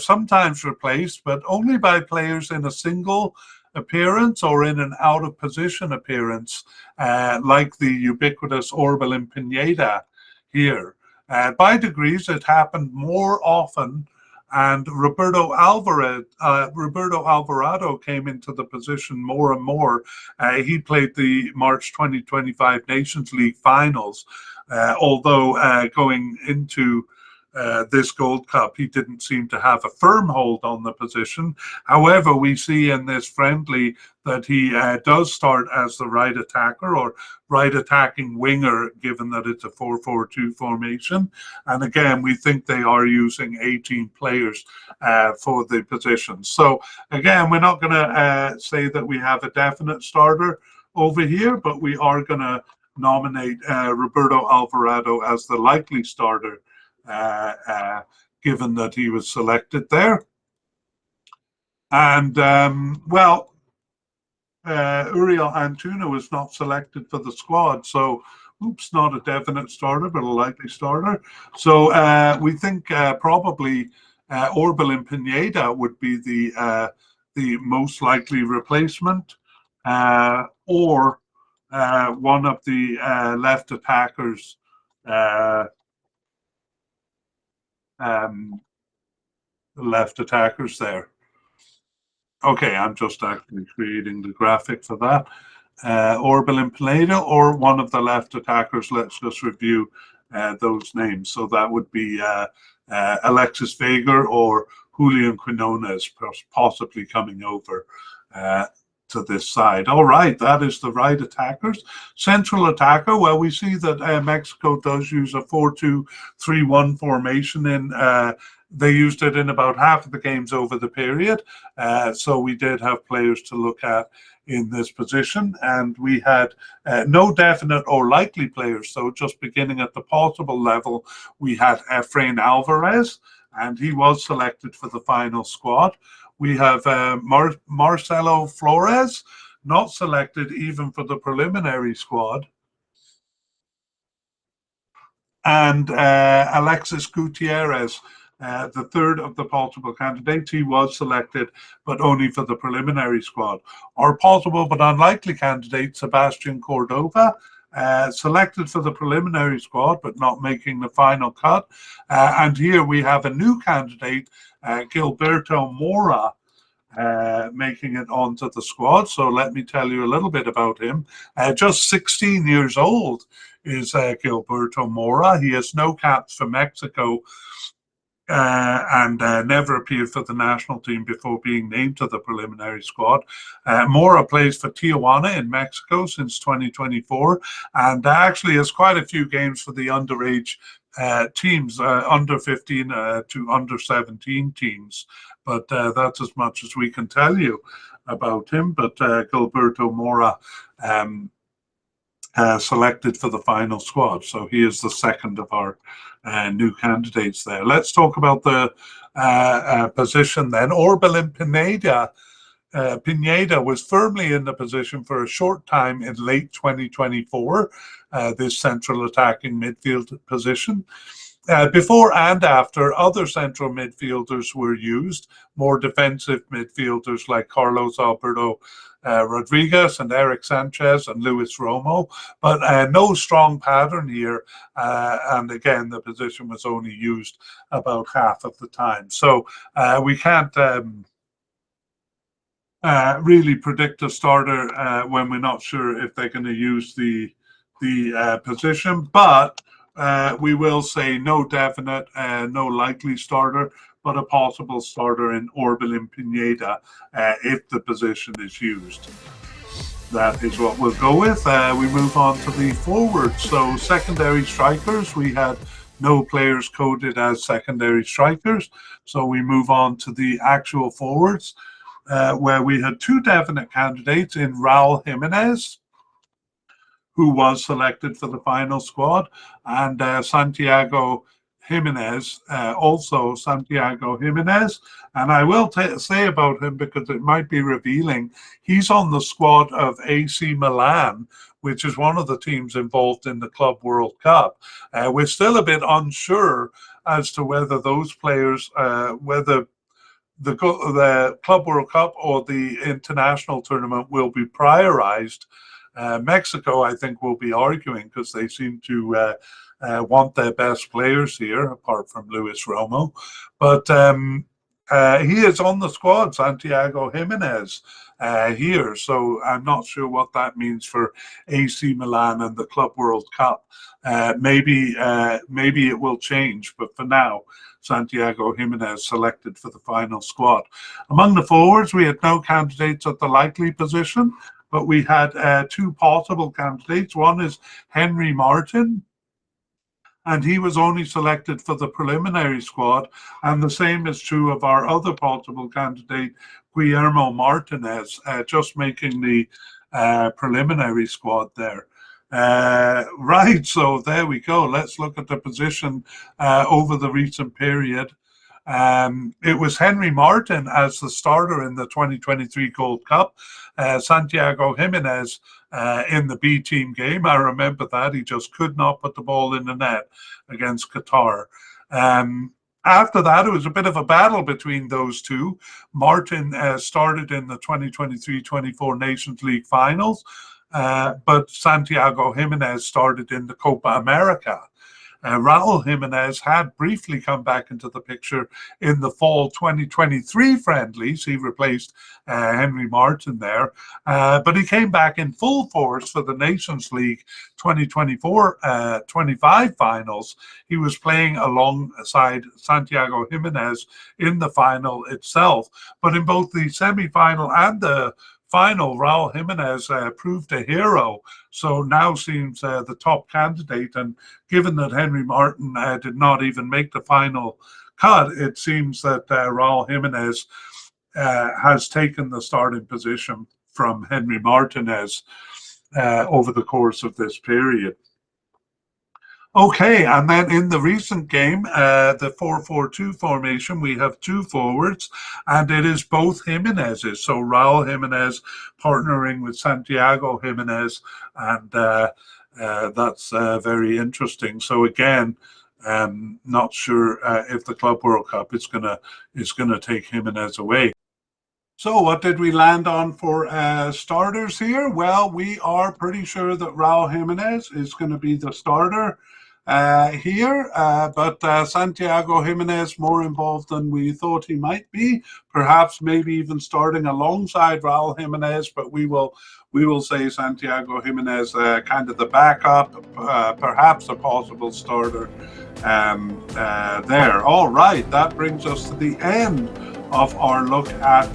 sometimes replaced, but only by players in a single appearance or in an out of position appearance, like the ubiquitous Orbelin Pineda here. By degrees, it happened more often, and Roberto Alvarado came into the position more and more. He played the March 2025 Nations League finals, although going into this Gold Cup, he didn't seem to have a firm hold on the position. However, we see in this friendly that he does start as the right attacker or right attacking winger, given that it's a 4-4-2 formation. And again, we think they are using 18 players for the position. So again, we're not going to say that we have a definite starter over here, but we are going to nominate Roberto Alvarado as the likely starter, given that he was selected there. And Uriel Antuna was not selected for the squad, so not a definite starter, but a likely starter. So we think probably Orbelin Pineda would be the most likely replacement, or one of the left attackers. Left attackers there. Okay, I'm just actually creating the graphic for that. Orbelin Pineda or one of the left attackers. Let's just review those names. So that would be Alexis Vega or Julian Quinones possibly coming over to this side. All right, that is the right attackers. Central attacker, well, we see that Mexico does use a 4-2-3-1 formation in they used it in about half of the games over the period. So we did have players to look at in this position, and we had no definite or likely players. So just beginning at the possible level, we had Efrain Alvarez, and he was selected for the final squad. We have Marcelo Flores, not selected even for the preliminary squad. And Alexis Gutierrez, the third of the possible candidates, he was selected, but only for the preliminary squad. Our possible but unlikely candidate, Sebastian Cordova, selected for the preliminary squad, but not making the final cut. And here we have a new candidate, Gilberto Mora, making it onto the squad. So let me tell you a little bit about him. Just 16 years old is Gilberto Mora. He has no caps for Mexico, and never appeared for the national team before being named to the preliminary squad. Mora plays for Tijuana in Mexico since 2024, and actually has quite a few games for the underage teams, under 15 to under 17 teams. But that's as much as we can tell you about him. But Gilberto Mora selected for the final squad. So he is the second of our new candidates there. Let's talk about the position then. Orbelin Pineda was firmly in the position for a short time in late 2024, this central attacking midfield position. Before and after, other central midfielders were used, more defensive midfielders like Carlos Alberto Rodriguez and Eric Sanchez and Luis Romo, but no strong pattern here. And again, the position was only used about half of the time. So we can't really predict a starter when we're not sure if they're going to use the position. But we will say no definite, no likely starter, but a possible starter in Orbelin Pineda if the position is used. That is what we'll go with. We move on to the forwards. So secondary strikers, we had no players coded as secondary strikers. So we move on to the actual forwards, where we had two definite candidates in Raul Jimenez, who was selected for the final squad, and Santiago Jimenez, also Santiago Jimenez. And I will say about him, because it might be revealing, he's on the squad of AC Milan, which is one of the teams involved in the Club World Cup. We're still a bit unsure as to whether those players, whether the Club World Cup or the international tournament will be prioritized. Mexico, I think, will be arguing because they seem to want their best players here, apart from Luis Romo. But he is on the squad, Santiago Jimenez, here. So I'm not sure what that means for AC Milan and the Club World Cup. Maybe it will change, but for now, Santiago Jimenez selected for the final squad. Among the forwards, we had no candidates at the likely position, but we had two possible candidates. One is Henry Martin, and he was only selected for the preliminary squad. And the same is true of our other possible candidate, Guillermo Martinez, just making the preliminary squad there. Right, so there we go. Let's look at the position over the recent period. It was Henry Martin as the starter in the 2023 Gold Cup. Santiago Jimenez in the B team game. I remember that. He just could not put the ball in the net against Qatar. After that, it was a bit of a battle between those two. Martin started in the 2023-24 Nations League finals, but Santiago Jimenez started in the Copa America. Raul Jimenez had briefly come back into the picture in the fall 2023 friendlies. He replaced Henry Martin there, but he came back in full force for the Nations League 2024-25 finals. He was playing alongside Santiago Jimenez in the final itself, but in both the semi-final and the final, Raul Jimenez proved a hero, so now seems the top candidate. And given that Henry Martin did not even make the final cut, it seems that Raul Jimenez has taken the starting position from Henry Martinez over the course of this period. Okay, and then in the recent game, the 4-4-2 formation, we have two forwards, and it is both Jimenez's. So Raul Jimenez partnering with Santiago Jimenez, and that's very interesting. So again, not sure if the Club World Cup is gonna take Jimenez away. So what did we land on for starters here? Well, we are pretty sure that Raul Jimenez is going to be the starter here, but Santiago Jimenez more involved than we thought he might be, perhaps maybe even starting alongside Raul Jimenez, but we will say Santiago Jimenez kind of the backup, perhaps a possible starter there. All right, that brings us to the end of our look at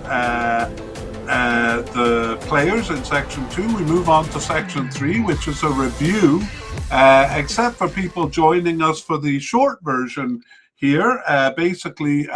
the players in section 2. We move on to section 3, which is a review, except for people joining us for the short version here. Basically,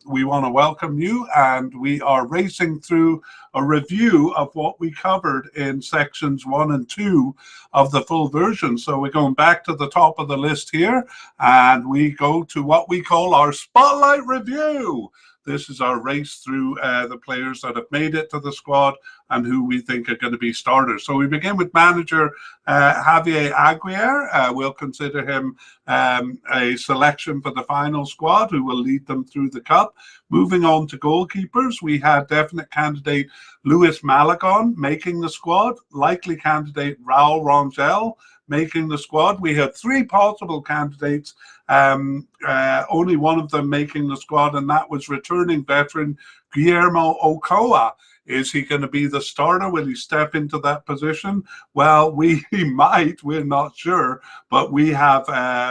we want to welcome you, and we are racing through a review of what we covered in sections 1 and 2 of the full version. So we're going back to the top of the list here, and we go to what we call our Spotlight Review. This is our race through the players that have made it to the squad and who we think are going to be starters. So we begin with manager Javier Aguirre. We'll consider him a selection for the final squad who will lead them through the cup. Moving on to goalkeepers, we had definite candidate Luis Malagon making the squad, likely candidate Raul Rangel making the squad. We had three possible candidates, only one of them making the squad, and that was returning veteran Guillermo Ochoa. Is he going to be the starter? Will he step into that position? Well, he might. We're not sure, but we have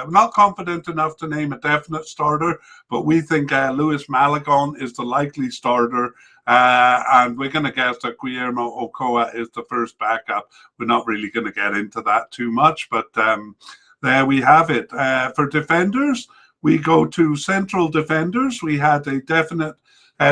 not confident enough to name a definite starter, but we think Luis Malagon is the likely starter. And we're going to guess that Guillermo Ochoa is the first backup. We're not really going to get into that too much, but there we have it. For defenders, we go to central defenders. We had a definite,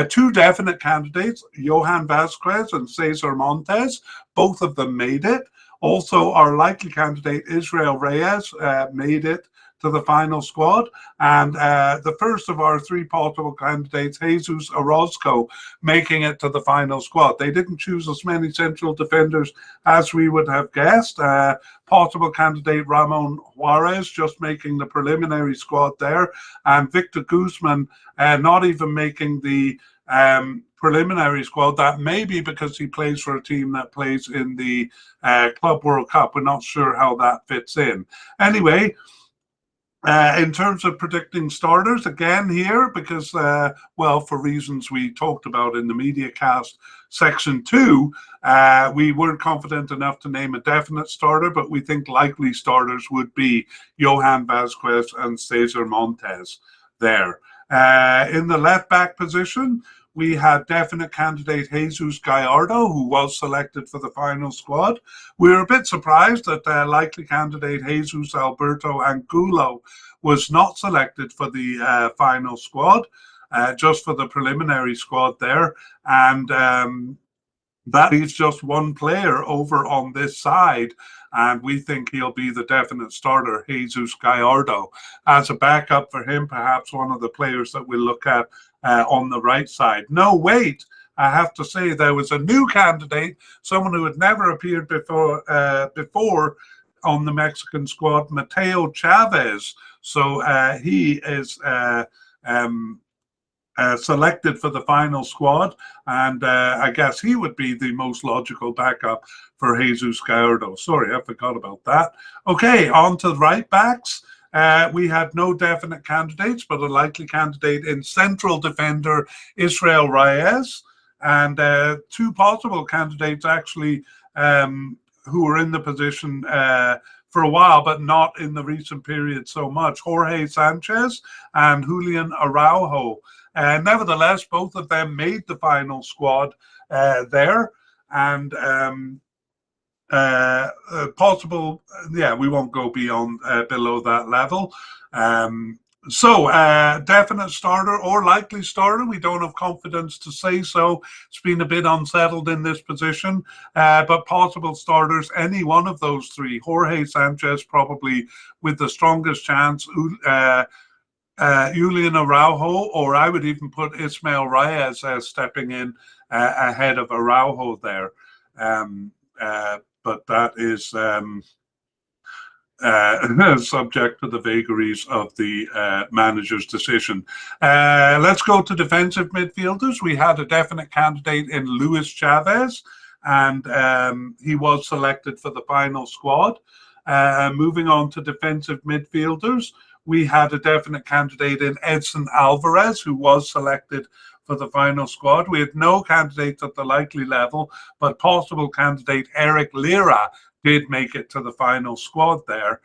two definite candidates, Johan Vasquez and Cesar Montes. Both of them made it. Also, our likely candidate, Israel Reyes, made it to the final squad. And the first of our three possible candidates, Jesus Orozco, making it to the final squad. They didn't choose as many central defenders as we would have guessed. Possible candidate Ramon Juarez just making the preliminary squad there. And Victor Guzman not even making the preliminary squad. That may be because he plays for a team that plays in the Club World Cup. We're not sure how that fits in. Anyway, in terms of predicting starters, again here, because, well, for reasons we talked about in the MediaCast section 2, we weren't confident enough to name a definite starter, but we think likely starters would be Johan Vasquez and Cesar Montes there. In the left-back position, we had definite candidate Jesus Gallardo, who was selected for the final squad. We were a bit surprised that likely candidate Jesus Alberto Angulo was not selected for the final squad, just for the preliminary squad there. And that leaves just one player over on this side, and we think he'll be the definite starter, Jesus Gallardo. As a backup for him, perhaps one of the players that we'll look at on the right side. No, wait, I have to say there was a new candidate, someone who had never appeared before on the Mexican squad, Mateo Chavez. So he is selected for the final squad, and I guess he would be the most logical backup for Jesus Gallardo. Sorry, I forgot about that. Okay, on to the right backs. We had no definite candidates, but a likely candidate in central defender, Israel Reyes, and two possible candidates actually who were in the position for a while, but not in the recent period so much, Jorge Sanchez and Julian Araujo. Nevertheless, both of them made the final squad there, and possible, yeah, we won't go beyond below that level. So definite starter or likely starter, we don't have confidence to say so. It's been a bit unsettled in this position, but possible starters, any one of those three. Jorge Sanchez probably with the strongest chance, Julian Araujo, or I would even put Ismael Reyes stepping in ahead of Araujo there. But that is subject to the vagaries of the manager's decision. Let's go to defensive midfielders. We had a definite candidate in Luis Chavez, and he was selected for the final squad. Moving on to defensive midfielders, we had a definite candidate in Edson Alvarez, who was selected for the final squad. We had no candidates at the likely level, but possible candidate Eric Lira did make it to the final squad there.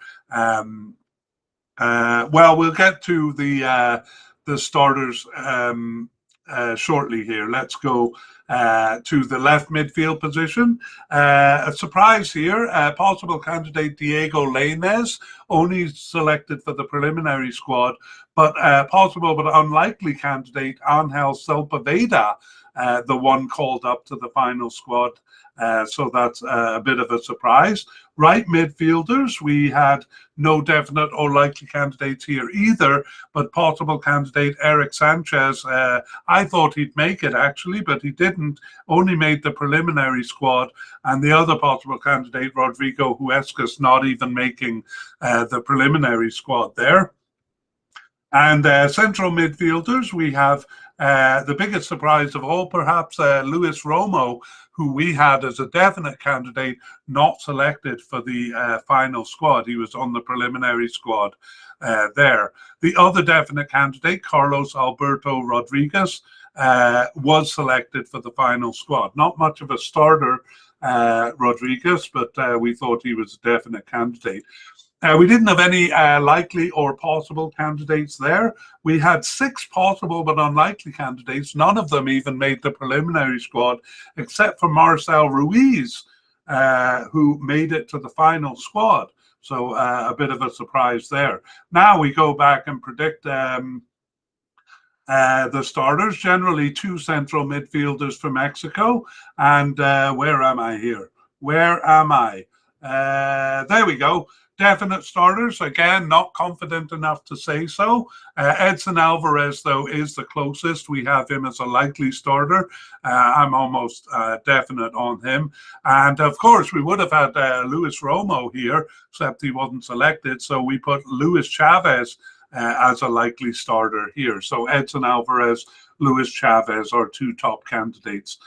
Well, we'll get to the starters shortly here. Let's go to the left midfield position. A surprise here, possible candidate Diego Lainez, only selected for the preliminary squad, but possible but unlikely candidate Angel Sepulveda, the one called up to the final squad. So that's a bit of a surprise. Right midfielders, we had no definite or likely candidates here either, but possible candidate Eric Sanchez. I thought he'd make it actually, but he didn't, only made the preliminary squad, and the other possible candidate, Rodrigo Huescas, not even making the preliminary squad there. And central midfielders, we have the biggest surprise of all, perhaps, Luis Romo, who we had as a definite candidate, not selected for the final squad. He was on the preliminary squad there. The other definite candidate, Carlos Alberto Rodriguez, was selected for the final squad. Not much of a starter, Rodriguez, but we thought he was a definite candidate. We didn't have any likely or possible candidates there. We had 6 possible but unlikely candidates. None of them even made the preliminary squad, except for Marcel Ruiz, who made it to the final squad. So a bit of a surprise there. Now we go back and predict the starters. Generally 2 central midfielders for Mexico. And where am I here? Where am I? There we go. Definite starters. Again, not confident enough to say so. Edson Alvarez, though, is the closest. We have him as a likely starter. I'm almost definite on him. And of course, we would have had Luis Romo here, except he wasn't selected. So we put Luis Chavez as a likely starter here. So Edson Alvarez, Luis Chavez are 2 top candidates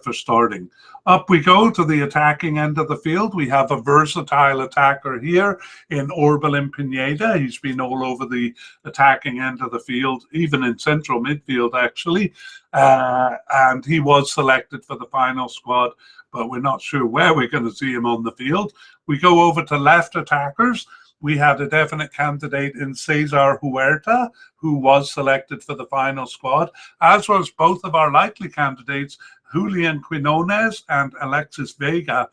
for starting. Up we go to the attacking end of the field. We have a versatile attacker here in Orbelin Pineda. He's been all over the attacking end of the field, even in central midfield, actually. And he was selected for the final squad, but we're not sure where we're going to see him on the field. We go over to left attackers. We had a definite candidate in Cesar Huerta, who was selected for the final squad, as was both of our likely candidates, Julian Quinones and Alexis Vega,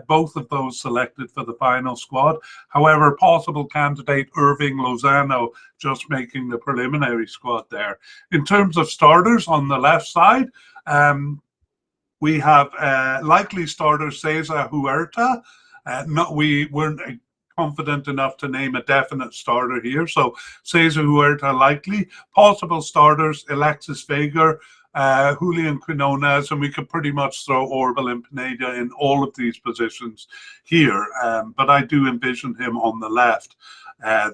both of those selected for the final squad. However, possible candidate Irving Lozano just making the preliminary squad there. In terms of starters on the left side, we have likely starter Cesar Huerta. We weren't confident enough to name a definite starter here. So Cesar Huerta likely. Possible starters, Alexis Vega, Julian Quinones, and we could pretty much throw Orbelin Pineda in all of these positions here. But I do envision him on the left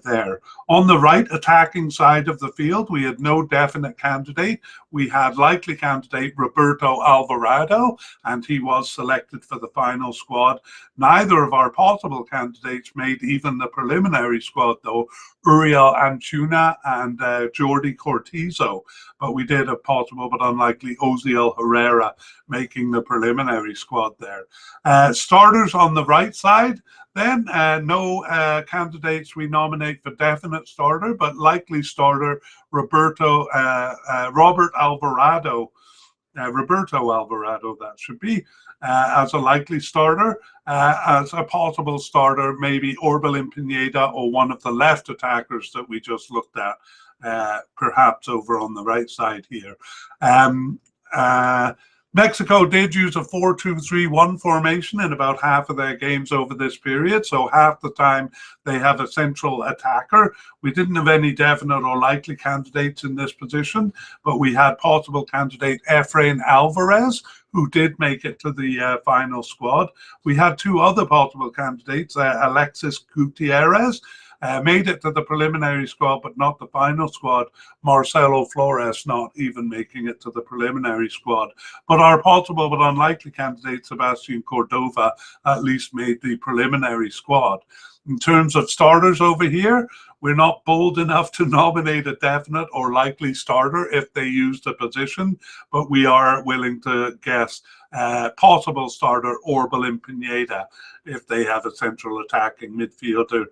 there. On the right attacking side of the field, we had no definite candidate. We had likely candidate Roberto Alvarado, and he was selected for the final squad. Neither of our possible candidates made even the preliminary squad, though, Uriel Antuna and Jordi Cortizo. But we did have possible but unlikely Oziel Herrera making the preliminary squad there. Starters on the right side, then no candidates we nominate for definite starter, but likely starter Robert Alvarado, Roberto Alvarado, that should be, as a likely starter. As a possible starter, maybe Orbelin Pineda or one of the left attackers that we just looked at, perhaps over on the right side here. Mexico did use a 4-2-3-1 formation in about half of their games over this period. So half the time they have a central attacker. We didn't have any definite or likely candidates in this position, but we had possible candidate Efrain Alvarez, who did make it to the final squad. We had 2 other possible candidates, Alexis Gutierrez, made it to the preliminary squad, but not the final squad. Marcelo Flores not even making it to the preliminary squad. But our possible but unlikely candidate, Sebastian Cordova, at least made the preliminary squad. In terms of starters over here, we're not bold enough to nominate a definite or likely starter if they use the position, but we are willing to guess possible starter Orbelin Pineda if they have a central attacking midfielder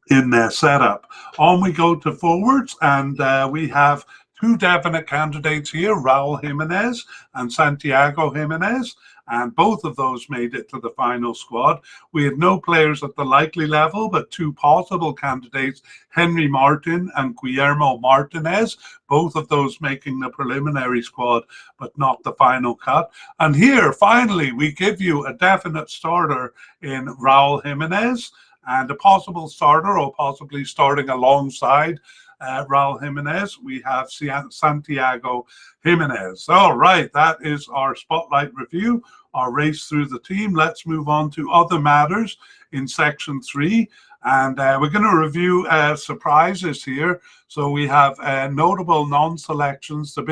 in their setup. On we go to forwards, and we have 2 definite candidates here, Raul Jimenez and Santiago Jimenez, and both of those made it to the final squad. We had no players at the likely level, but 2 possible candidates, Henry Martin and Guillermo Martinez, both of those making the preliminary squad, but not the final cut. And here, finally, we give you a definite starter in Raul Jimenez, and a possible starter, or possibly starting alongside Raul Jimenez, we have Santiago Jimenez. All right, that is our spotlight review, our race through the team. Let's move on to other matters in section 3. And we're going to review surprises here. So we have notable non-selections, the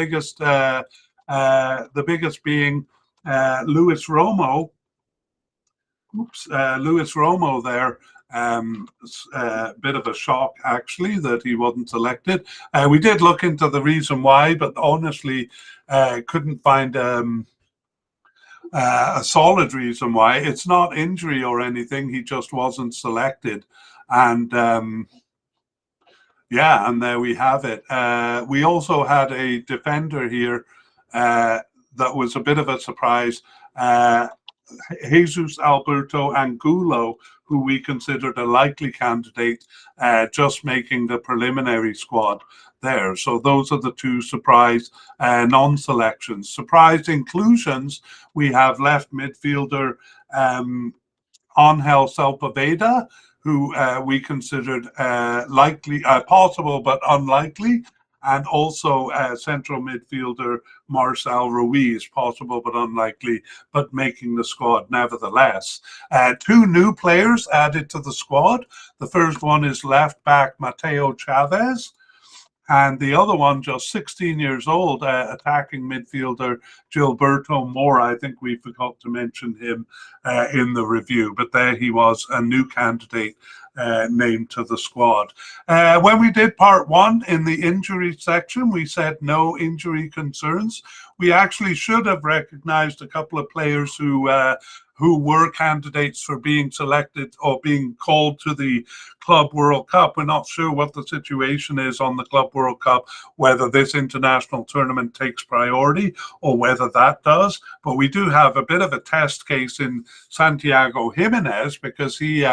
biggest being Luis Romo. Luis Romo there, Bit of a shock, actually, that he wasn't selected. We did look into the reason why, but honestly, couldn't find a solid reason why. It's not injury or anything. He just wasn't selected. And yeah, and there we have it. We also had a defender here that was a bit of a surprise. Jesus Alberto Angulo, who we considered a likely candidate, just making the preliminary squad there. So those are the two surprise non-selections. Surprise inclusions, we have left midfielder Angel Sepulveda, who we considered likely, possible but unlikely, and also central midfielder Marcel Ruiz, possible but unlikely, but making the squad nevertheless. Two new players added to the squad. The first one is left back Mateo Chavez, and the other one, just 16 years old, attacking midfielder Gilberto Mora. I think we forgot to mention him in the review, but there he was, a new candidate named to the squad. When we did part one in the injury section, we said no injury concerns. We actually should have recognized a couple of players who were candidates for being selected or being called to the Club World Cup. We're not sure what the situation is on the Club World Cup, whether this international tournament takes priority or whether that does. But we do have a bit of a test case in Santiago Jimenez, because he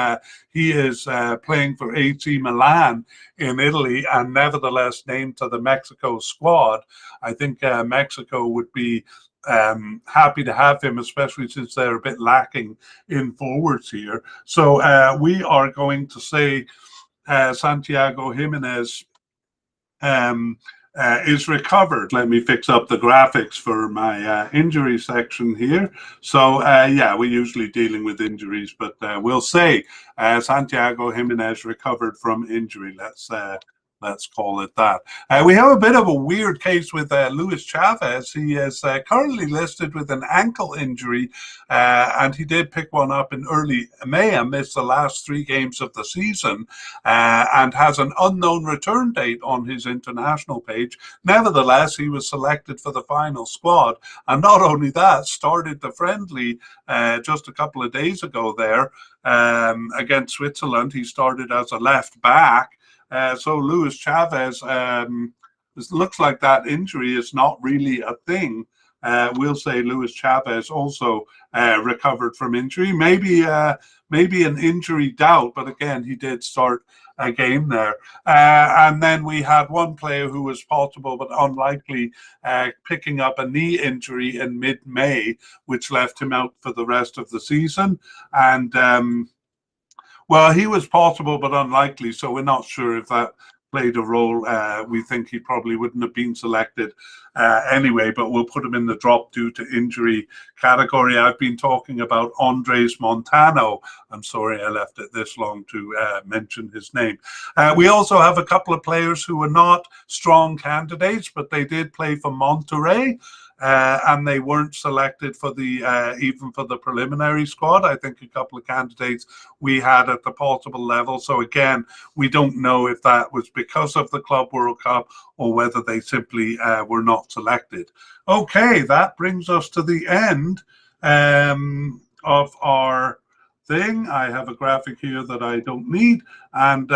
is playing for AC Milan in Italy and nevertheless named to the Mexico squad. I think Mexico would be happy to have him, especially since they're a bit lacking in forwards here. So we are going to say Santiago Jimenez is recovered. Let me fix up the graphics for my injury section here. So yeah, we're usually dealing with injuries, but we'll say Santiago Jimenez recovered from injury. Let's call it that. We have a bit of a weird case with Luis Chavez. He is currently listed with an ankle injury, and he did pick one up in early May and missed the last 3 games of the season, and has an unknown return date on his international page. Nevertheless, he was selected for the final squad, and not only that, started the friendly just a couple of days ago there against Switzerland. He started as a left back. So Luis Chavez, it looks like that injury is not really a thing. We'll say Luis Chavez also recovered from injury. Maybe an injury doubt, but again, he did start a game there. And then we had one player who was possible but unlikely, picking up a knee injury in mid-May, which left him out for the rest of the season. And well, he was possible but unlikely, so we're not sure if that played a role. We think he probably wouldn't have been selected anyway, but we'll put him in the drop due to injury category. I've been talking about Andres Montano. I'm sorry I left it this long to mention his name. We also have a couple of players who are not strong candidates, but they did play for Monterrey. And they weren't selected for the even for the preliminary squad. I think a couple of candidates we had at the possible level. So again, we don't know if that was because of the Club World Cup or whether they simply were not selected. Okay, that brings us to the end of our thing. I have a graphic here that I don't need, and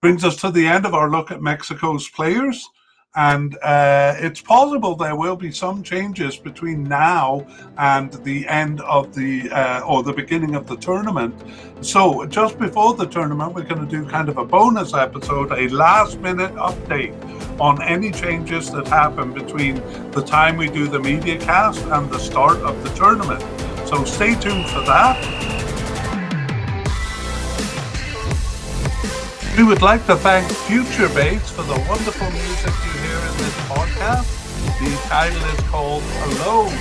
brings us to the end of our look at Mexico's players. And it's possible there will be some changes between now and the end of the or the beginning of the tournament. So just before the tournament, we're going to do kind of a bonus episode, a last-minute update on any changes that happen between the time we do the media cast and the start of the tournament. So stay tuned for that. We would like to thank Future Bass for the wonderful music you hear in this podcast. The title is called Alone.